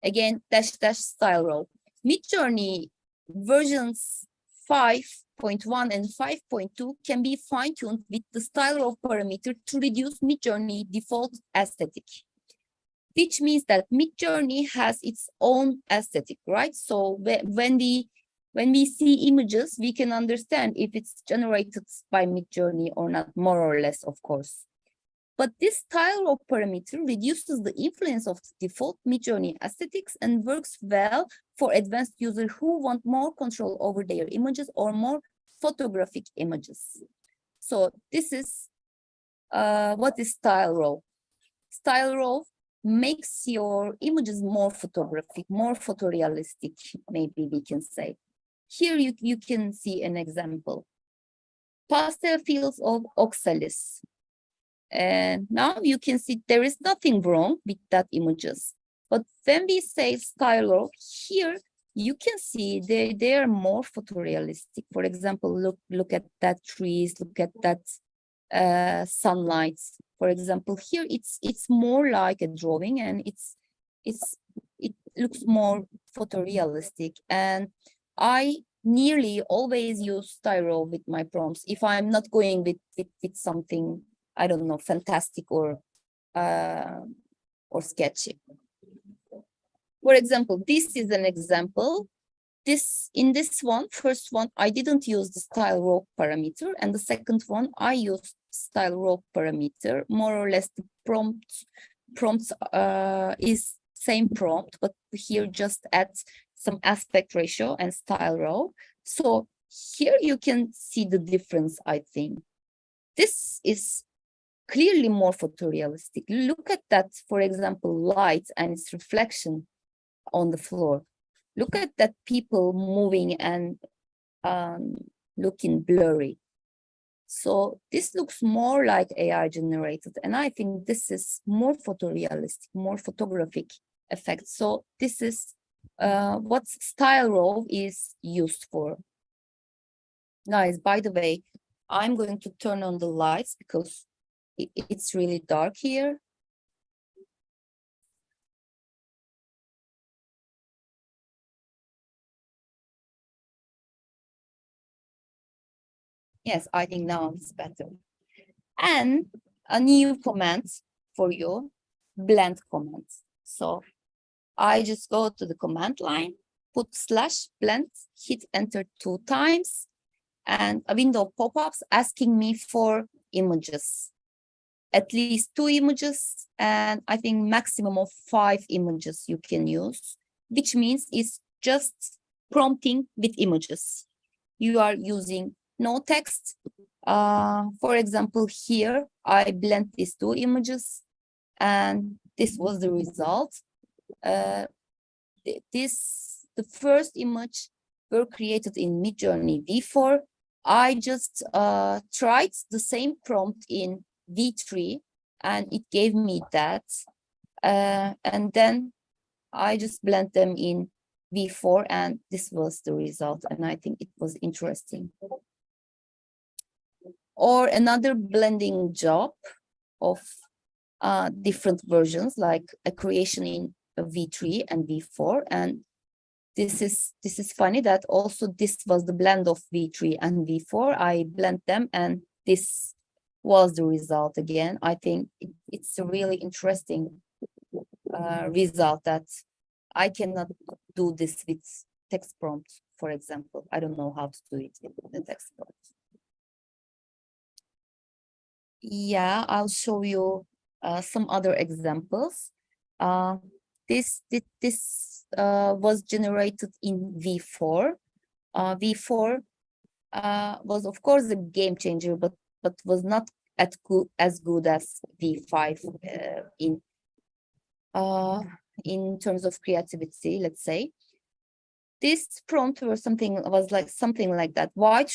[SPEAKER 1] Again, --style row. Midjourney versions 5.1 and 5.2 can be fine-tuned with the style row parameter to reduce Midjourney default aesthetic, which means that Midjourney has its own aesthetic, right? So when we see images, we can understand if it's generated by Midjourney or not, more or less, of course. But this style row parameter reduces the influence of the default Midjourney aesthetics and works well for advanced users who want more control over their images or more photographic images. So this is what is style row. Style row makes your images more photographic, more photorealistic, maybe we can say. Here you can see an example. Pastel fields of oxalis. And now you can see there is nothing wrong with that images. But when we say style row, here you can see they are more photorealistic. For example, look at that trees, look at that sunlight. For example, here it's more like a drawing, and it looks more photorealistic. And I nearly always use style row with my prompts if I'm not going with something, I don't know, fantastic or sketchy. For example, this is an example. In this one, first one, I didn't use the style row parameter, and the second one, I used style row parameter. More or less, the prompts is same prompt, but here just add some aspect ratio and style row. So here you can see the difference, I think. This is clearly more photorealistic. Look at that, for example, light and its reflection on the floor. Look at that people moving and looking blurry. So this looks more like AI generated, and I think this is more photorealistic, more photographic effect. So this is what style row is used for. Guys, by the way, I'm going to turn on the lights because it's really dark here. Yes, I think now it's better. And a new command for you, blend command. So I just go to the command line, put /blend, hit enter 2 times, and a window pop-ups asking me for images, at least 2 images, and I think maximum of 5 images you can use, which means it's just prompting with images. You are using no text. For example, here I blend these 2 images, and this was the result. The first image were created in Midjourney V4. I just tried the same prompt in V3, and it gave me that. And then I just blend them in V4, and this was the result. And I think it was interesting. Or another blending job of different versions, like a creation in V3 and V4. And this is funny that also this was the blend of V3 and V4. I blend them, and this was the result again. I think it's a really interesting result that I cannot do this with text prompt, for example. I don't know how to do it with the text prompt. Yeah, I'll show you some other examples. This was generated in V4. V4 was, of course, a game changer, but was not as good as V5 in terms of creativity, let's say. This prompt was something like that. Wide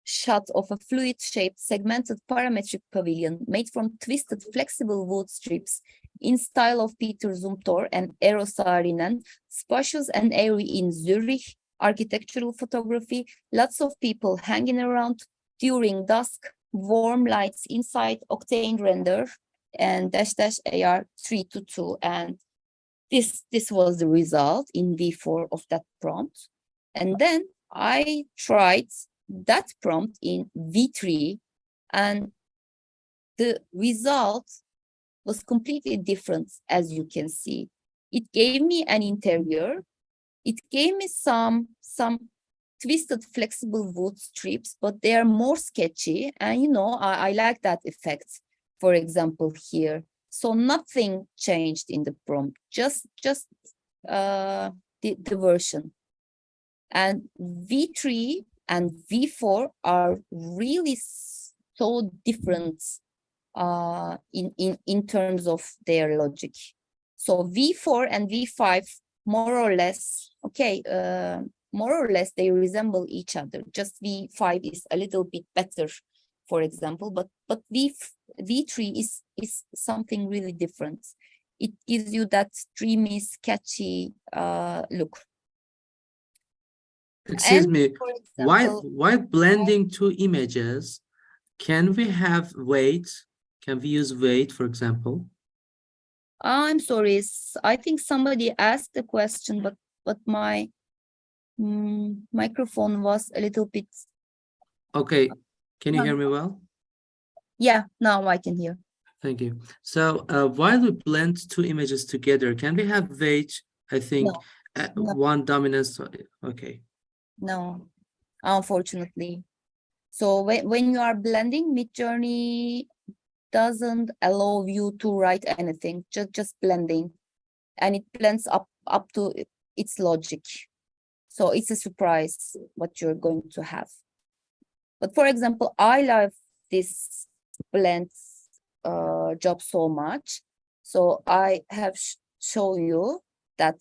[SPEAKER 1] shot of a fluid-shaped segmented parametric pavilion made from twisted flexible wood strips in style of Peter Zumthor and Eero Saarinen, spacious and airy in Zurich, architectural photography, lots of people hanging around during dusk, warm lights inside, octane render, and --AR 322. And this was the result in V4 of that prompt. And then I tried that prompt in V3, and the result was completely different, as you can see. It gave me an interior. It gave me some twisted flexible wood strips, but they are more sketchy. And you know, I like that effect, for example, here. So nothing changed in the prompt, just the version. And V3 and V4 are really so different in terms of their logic. So V4 and V5 more or less, okay, more or less they resemble each other. Just V5 is a little bit better, for example, but V3 is something really different. It gives you that dreamy, sketchy look.
[SPEAKER 2] Excuse me, why blending 2 images? Can we have weight? Can we use weight, for example?
[SPEAKER 1] I'm sorry, I think somebody asked the question, but my microphone was a little bit.
[SPEAKER 2] Okay, can you hear me well?
[SPEAKER 1] Yeah, now I can hear.
[SPEAKER 2] Thank you. So while we blend 2 images together, can we have weight? I think no. One dominance. Okay.
[SPEAKER 1] No, unfortunately. So when you are blending, Midjourney doesn't allow you to write anything, just blending, and it blends up to its logic. So it's a surprise what you're going to have. But for example, I love this blend job so much. So I have shown you that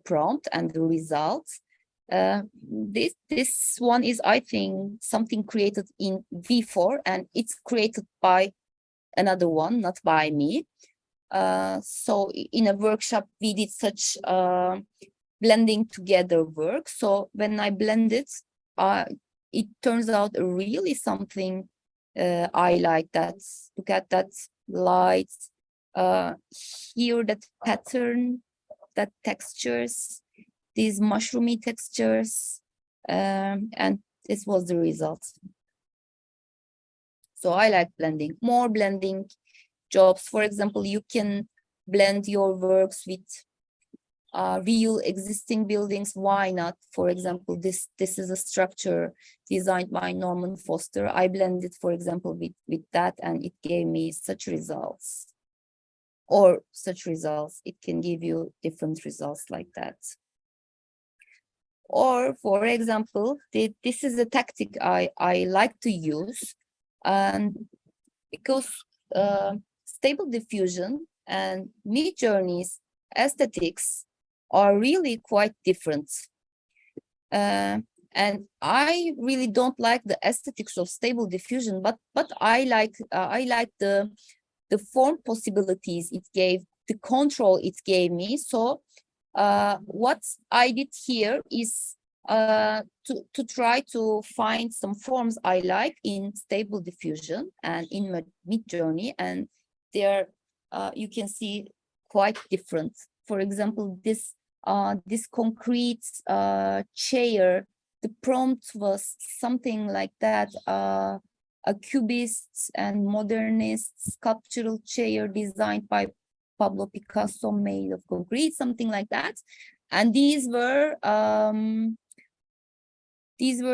[SPEAKER 1] prompt and the results. This one is, I think, something created in V4, and it's created by another one, not by me. So in a workshop, we did such blending together work. So when I blend it turns out really something I like. That. Look at that light, here that pattern, that textures, these mushroomy textures, and this was the result. So I like blending, more blending jobs. For example, you can blend your works with real existing buildings. Why not? For example, this is a structure designed by Norman Foster. I blended, for example, with that, and it gave me such results. Or such results. It can give you different results like that. Or, for example, this is a tactic I like to use, and because Stable Diffusion and Midjourney's aesthetics are really quite different. And I really don't like the aesthetics of Stable Diffusion, but I like the form possibilities it gave, the control it gave me. So what I did here is to try to find some forms I like in Stable Diffusion and in Midjourney, and they're you can see quite different. For example, this concrete chair, the prompt was something like that, a cubist and modernist sculptural chair designed by Pablo Picasso, made of concrete, something like that. And these were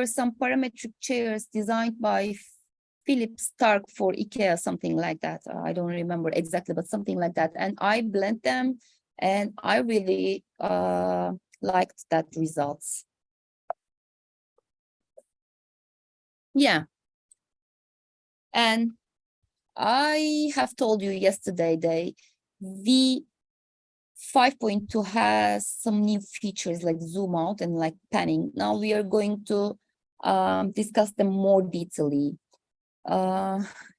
[SPEAKER 1] some parametric chairs designed by Philip Stark for IKEA, something like that. I don't remember exactly, but something like that. And I blend them, and I really liked that results. Yeah. And I have told you yesterday that V5.2 has some new features like zoom out and like panning. Now we are going to discuss them more detailedly.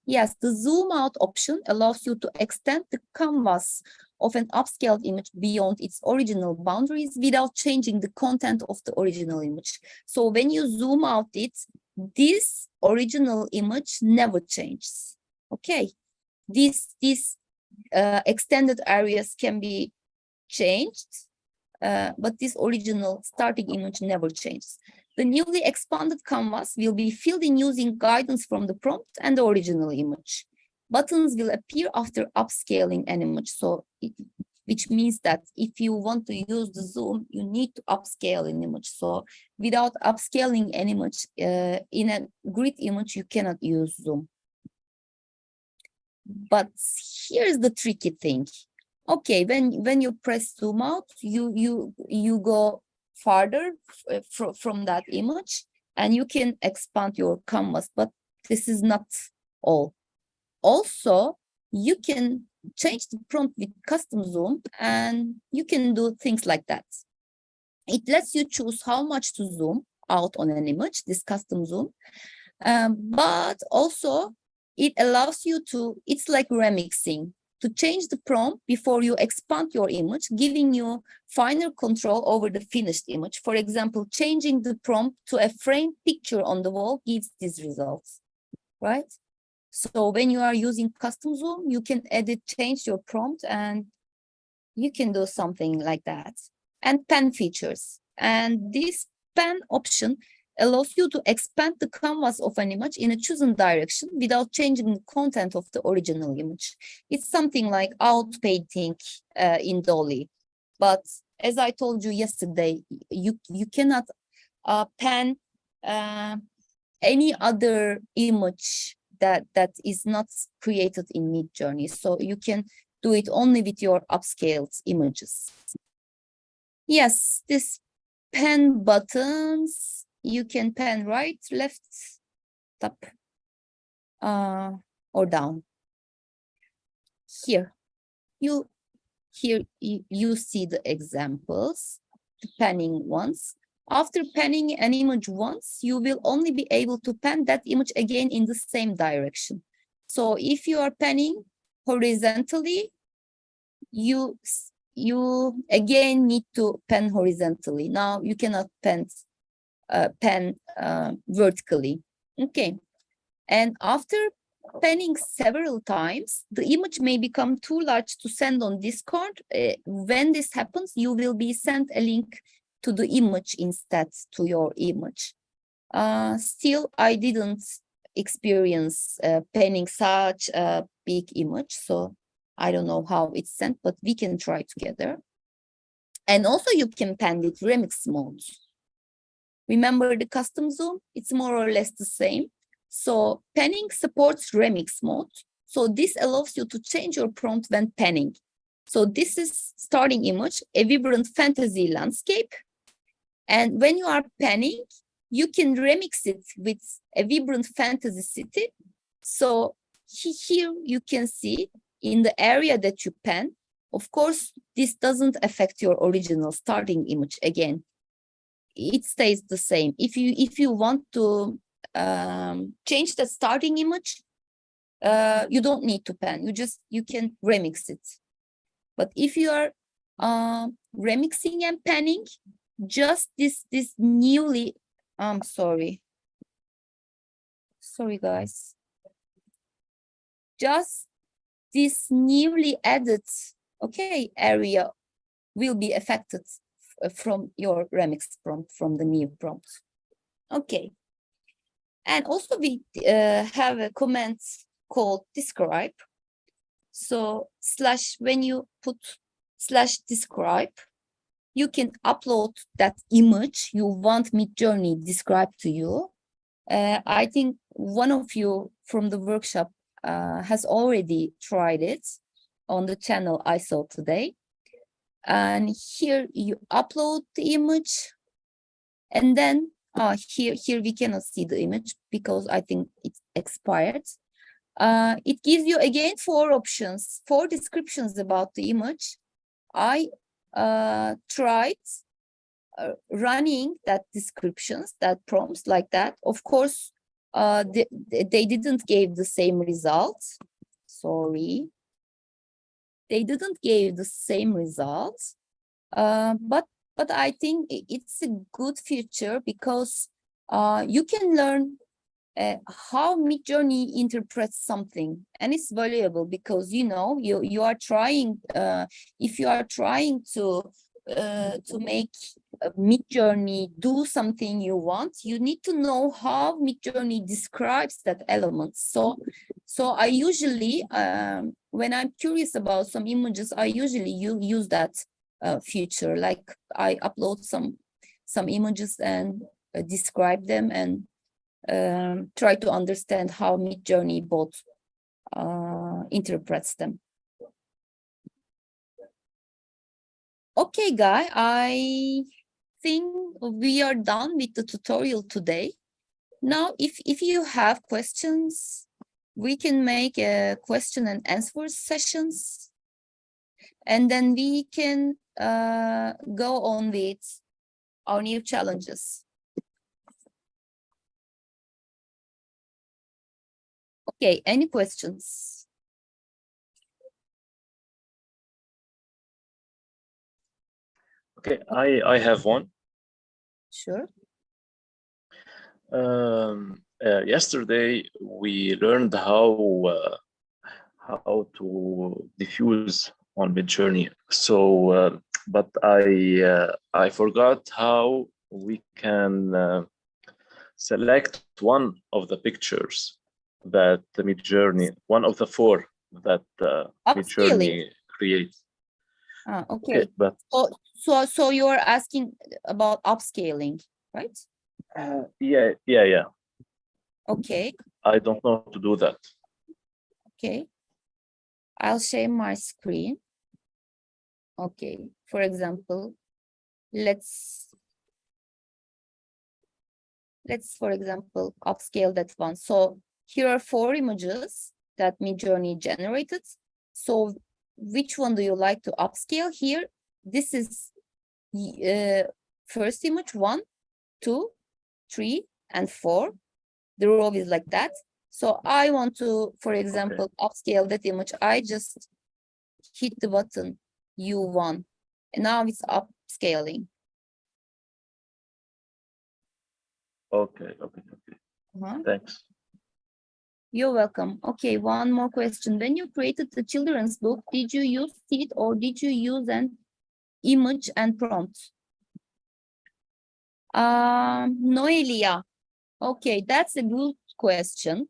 [SPEAKER 1] Yes, the zoom out option allows you to extend the canvas of an upscaled image beyond its original boundaries without changing the content of the original image. So when you zoom out it, this original image never changes. Okay, these extended areas can be changed, but this original starting image never changes. The newly expanded canvas will be filled in using guidance from the prompt and the original image. Buttons will appear after upscaling an image, so which means that if you want to use the zoom, you need to upscale an image. So without upscaling an image, in a grid image, you cannot use zoom. But here's the tricky thing. Okay, when you press zoom out, you go farther from that image, and you can expand your canvas, but this is not all. Also, you can change the prompt with custom zoom, and you can do things like that. It lets you choose how much to zoom out on an image, this custom zoom, but also it allows you to, it's like remixing, to change the prompt before you expand your image, giving you finer control over the finished image. For example, changing the prompt to a framed picture on the wall gives these results, right? So when you are using custom zoom, you can edit, change your prompt, and you can do something like that. And pen features. And this pen option allows you to expand the canvas of an image in a chosen direction without changing the content of the original image. It's something like outpainting in Dolly. But as I told you yesterday, you cannot pen any other image that is not created in Midjourney. So you can do it only with your upscaled images. Yes, this pen buttons. You can pen right, left, top, or down. Here you see the examples, the panning ones. After panning an image once, you will only be able to pan that image again in the same direction. So if you are panning horizontally, you again need to pan horizontally. Now you cannot pan vertically. Okay. And after panning several times, the image may become too large to send on Discord. When this happens, you will be sent a link to the image instead, to your image. Still, I didn't experience panning such a big image, so I don't know how it's sent, but we can try together. And also you can pan with remix mode. Remember the custom zoom? It's more or less the same. So panning supports remix mode. So this allows you to change your prompt when panning. So this is starting image, a vibrant fantasy landscape. And when you are panning, you can remix it with a vibrant fantasy city. So here you can see in the area that you pan, of course, this doesn't affect your original starting image again. It stays the same. If you want to change the starting image, you don't need to pan. You can remix it. But if you are remixing and panning, just this newly, I'm sorry guys, just this newly added area will be affected from your remix prompt, from the new prompt. Okay. And also we have a comment called describe. So when you put /describe, you can upload that image you want Midjourney describe to you. I think one of you from the workshop has already tried it on the channel I saw today. And here you upload the image, and then here we cannot see the image because I think it's expired. It gives you again 4 options, 4 descriptions about the image. I tried running that descriptions, that prompts like that. Of course, they didn't give the same results. Sorry. They didn't give the same results, but I think it's a good feature because you can learn how Midjourney interprets something, and it's valuable because you are trying. If you are trying to make Midjourney do something you want, you need to know how Midjourney describes that element. So I usually, when I'm curious about some images, I usually use that feature. Like I upload some images and describe them and try to understand how Midjourney bot interprets them. Okay, Guy, I think we are done with the tutorial today. Now, if you have questions, we can make a question and answer sessions, and then we can go on with our new challenges. Okay, any questions?
[SPEAKER 3] Okay, I have one.
[SPEAKER 1] Sure.
[SPEAKER 3] Yesterday we learned how to diffuse on Midjourney. So, but I forgot how we can select one of the pictures that the Midjourney, one of the 4 that Midjourney creates.
[SPEAKER 1] Okay.
[SPEAKER 3] But
[SPEAKER 1] so you're asking about upscaling, right?
[SPEAKER 3] Yeah.
[SPEAKER 1] Okay.
[SPEAKER 3] I don't know how to do that.
[SPEAKER 1] Okay. I'll share my screen. Okay. For example, let's let's, for example, upscale that one. So here are 4 images that Midjourney generated. So which one do you like to upscale here? This is first image, 1, 2, 3, and 4. The row is like that. So I want to, for example, upscale that image. I just hit the button U1, and now it's upscaling.
[SPEAKER 3] Okay. Thanks.
[SPEAKER 1] You're welcome. Okay, one more question. When you created the children's book, did you use seed or did you use an image and prompt? Noelia. Okay, that's a good question.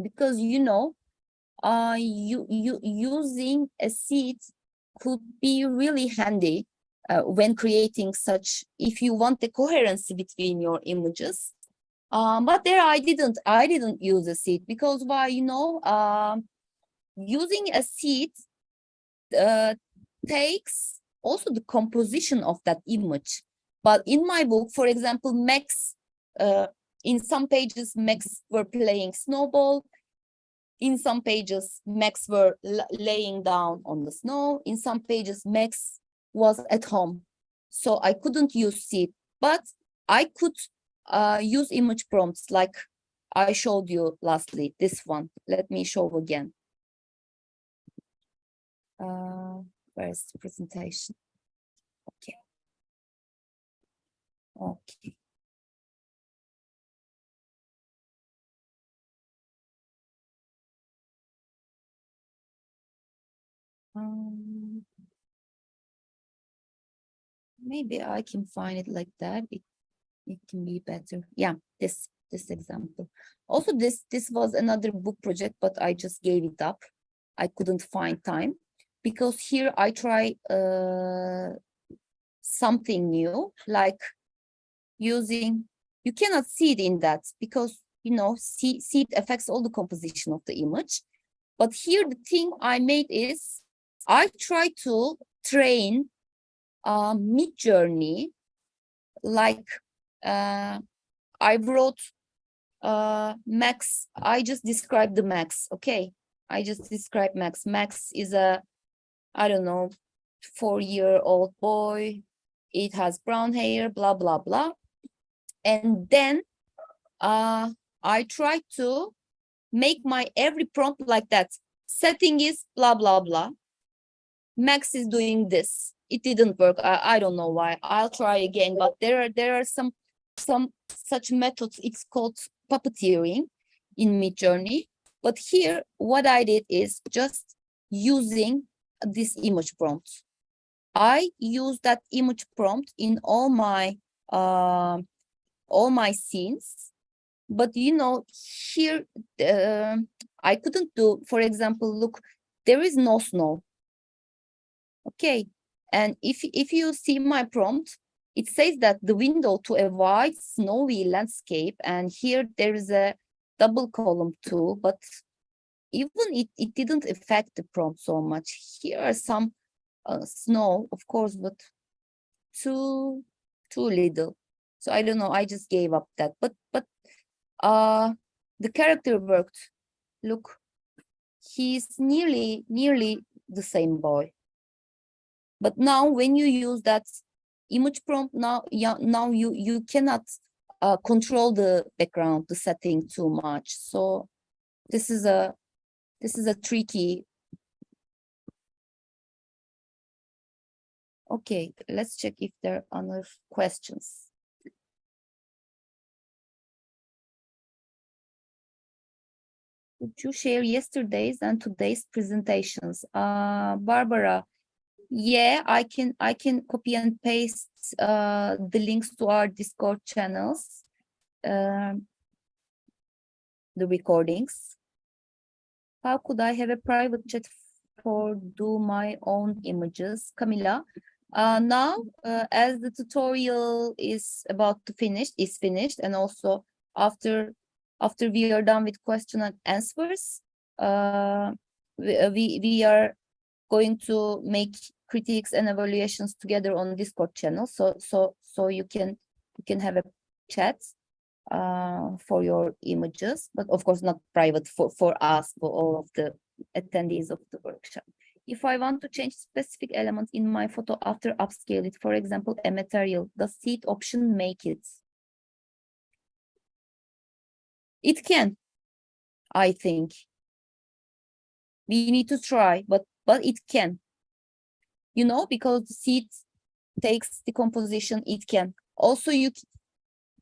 [SPEAKER 1] Because using a seed could be really handy when creating such, if you want the coherency between your images. But there I didn't use a seed because why, using a seed takes also the composition of that image. But in my book, for example, Max, in some pages, Max were playing snowball. In some pages, Max were laying down on the snow. In some pages, Max was at home. So I couldn't use seed, but I could use image prompts like I showed you lastly, this one. Let me show again. Where's the presentation? Okay. Maybe I can find it like that. It can be better. Yeah, this example. Also, this was another book project, but I just gave it up. I couldn't find time because here I try something new, like using. You cannot see it in that because seed affects all the composition of the image. But here the thing I made is I try to train Midjourney, like I wrote Max. I just described the Max. Okay, I just described Max. Max is a, I don't know, 4-year-old boy. It has brown hair, blah blah blah. And then I try to make my every prompt like that. Setting is blah blah blah. Max is doing this. It didn't work. I don't know why. I'll try again. But there are some such methods. It's called puppeteering in Midjourney. But here, what I did is just using this image prompt. I use that image prompt in all my scenes. But here I couldn't do. For example, look, there is no snow. Okay, and if you see my prompt, it says that the window to a wide snowy landscape, and here there is a double column too, but even it didn't affect the prompt so much. Here are some snow, of course, but too little. So I don't know, I just gave up that. But the character worked. Look, he's nearly the same boy. But now when you use that image prompt, now you cannot control the background, the setting too much. So this is a tricky. Okay, let's check if there are other questions. Could you share yesterday's and today's presentations? Barbara, yeah, I can copy and paste the links to our Discord channels, the recordings. How could I have a private chat for do my own images? Camila, now as the tutorial is about to is finished, and also after we are done with question and answers, we are going to make critiques and evaluations together on Discord channel. So you can have a chat. for your images, but of course not private for us, for all of the attendees of the workshop. If I want to change specific element in my photo after upscale it, for example, a material, does seed option make it? It can, I think. We need to try, but it can. You know, because the seed takes the composition, it can. Also,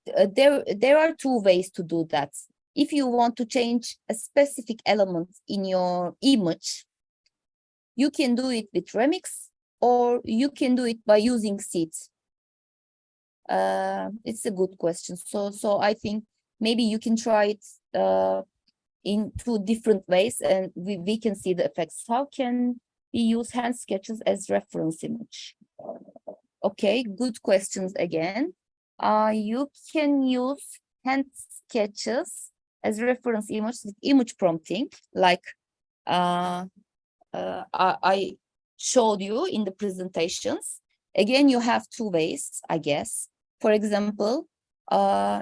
[SPEAKER 1] there are two ways to do that. If you want to change a specific element in your image, you can do it with remix, or you can do it by using seeds. It's a good question. So I think maybe you can try it in two different ways, and we can see the effects. How can we use hand sketches as reference image? Okay, good questions again. You can use hand sketches as reference image with image prompting, like I showed you in the presentations. Again, you have two ways, I guess. For example,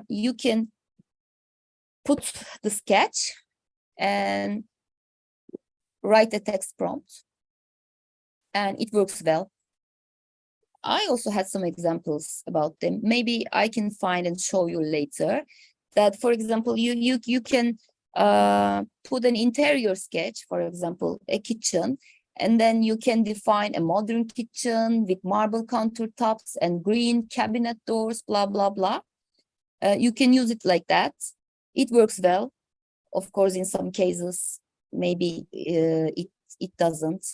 [SPEAKER 1] you can put the sketch and write a text prompt, and it works well. I also had some examples about them. Maybe I can find and show you later that, for example, you can put an interior sketch, for example, a kitchen, and then you can define a modern kitchen with marble countertops and green cabinet doors, blah, blah, blah. You can use it like that. It works well. Of course, in some cases, maybe it doesn't.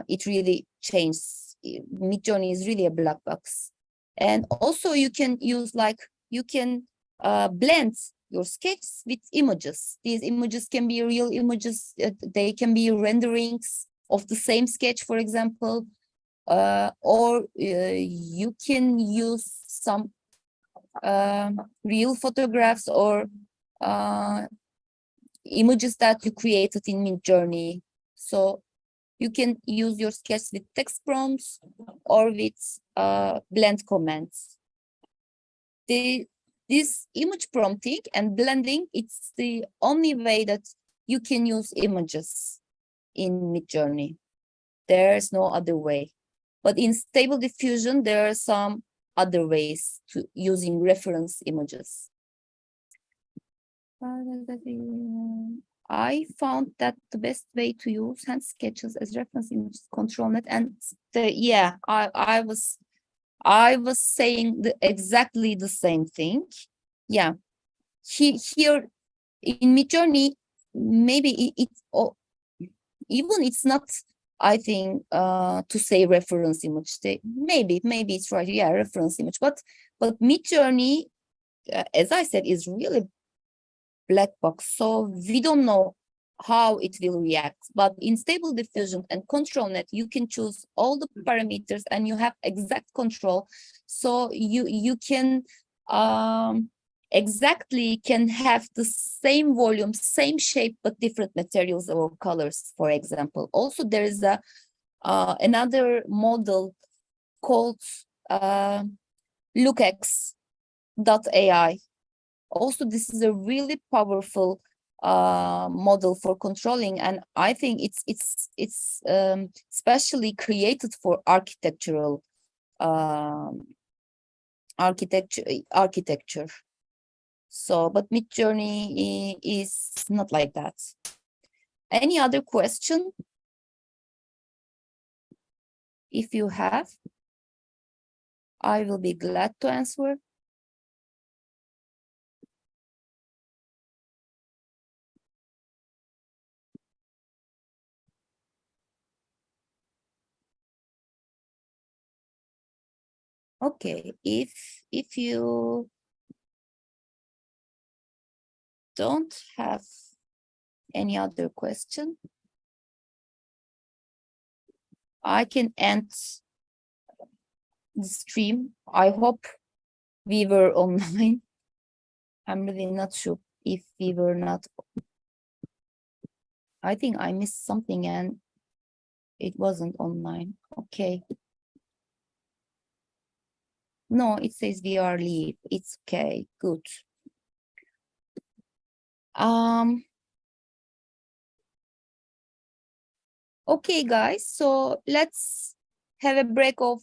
[SPEAKER 1] It really changes. Midjourney is really a black box. And also you can use, like, you can blend your sketches with images. These images can be real images. They can be renderings of the same sketch, for example, or you can use some real photographs or images that you created in Midjourney. So you can use your sketch with text prompts or with blend commands. This image prompting and blending, it's the only way that you can use images in Midjourney. There's no other way. But in Stable Diffusion, there are some other ways to using reference images. I found that the best way to use hand sketches as reference images, ControlNet, and I was saying exactly the same thing. Yeah, here in Midjourney, maybe even it's not, I think, to say reference image. Maybe it's right. Yeah, reference image. But Midjourney, as I said, is really black box, so we don't know how it will react. But in Stable Diffusion and ControlNet, you can choose all the parameters and you have exact control. So you can exactly can have the same volume, same shape, but different materials or colors, for example. Also, there is a another model called LookX.ai. Also, this is a really powerful model for controlling, and I think it's specially created for architectural architecture. So, but Midjourney is not like that. Any other question? If you have, I will be glad to answer. Okay, if you don't have any other question, I can end the stream. I hope we were online. I'm really not sure if we were not. I think I missed something and it wasn't online. Okay. No, it says we are live. It's okay. Good. Okay, guys, so let's have a break of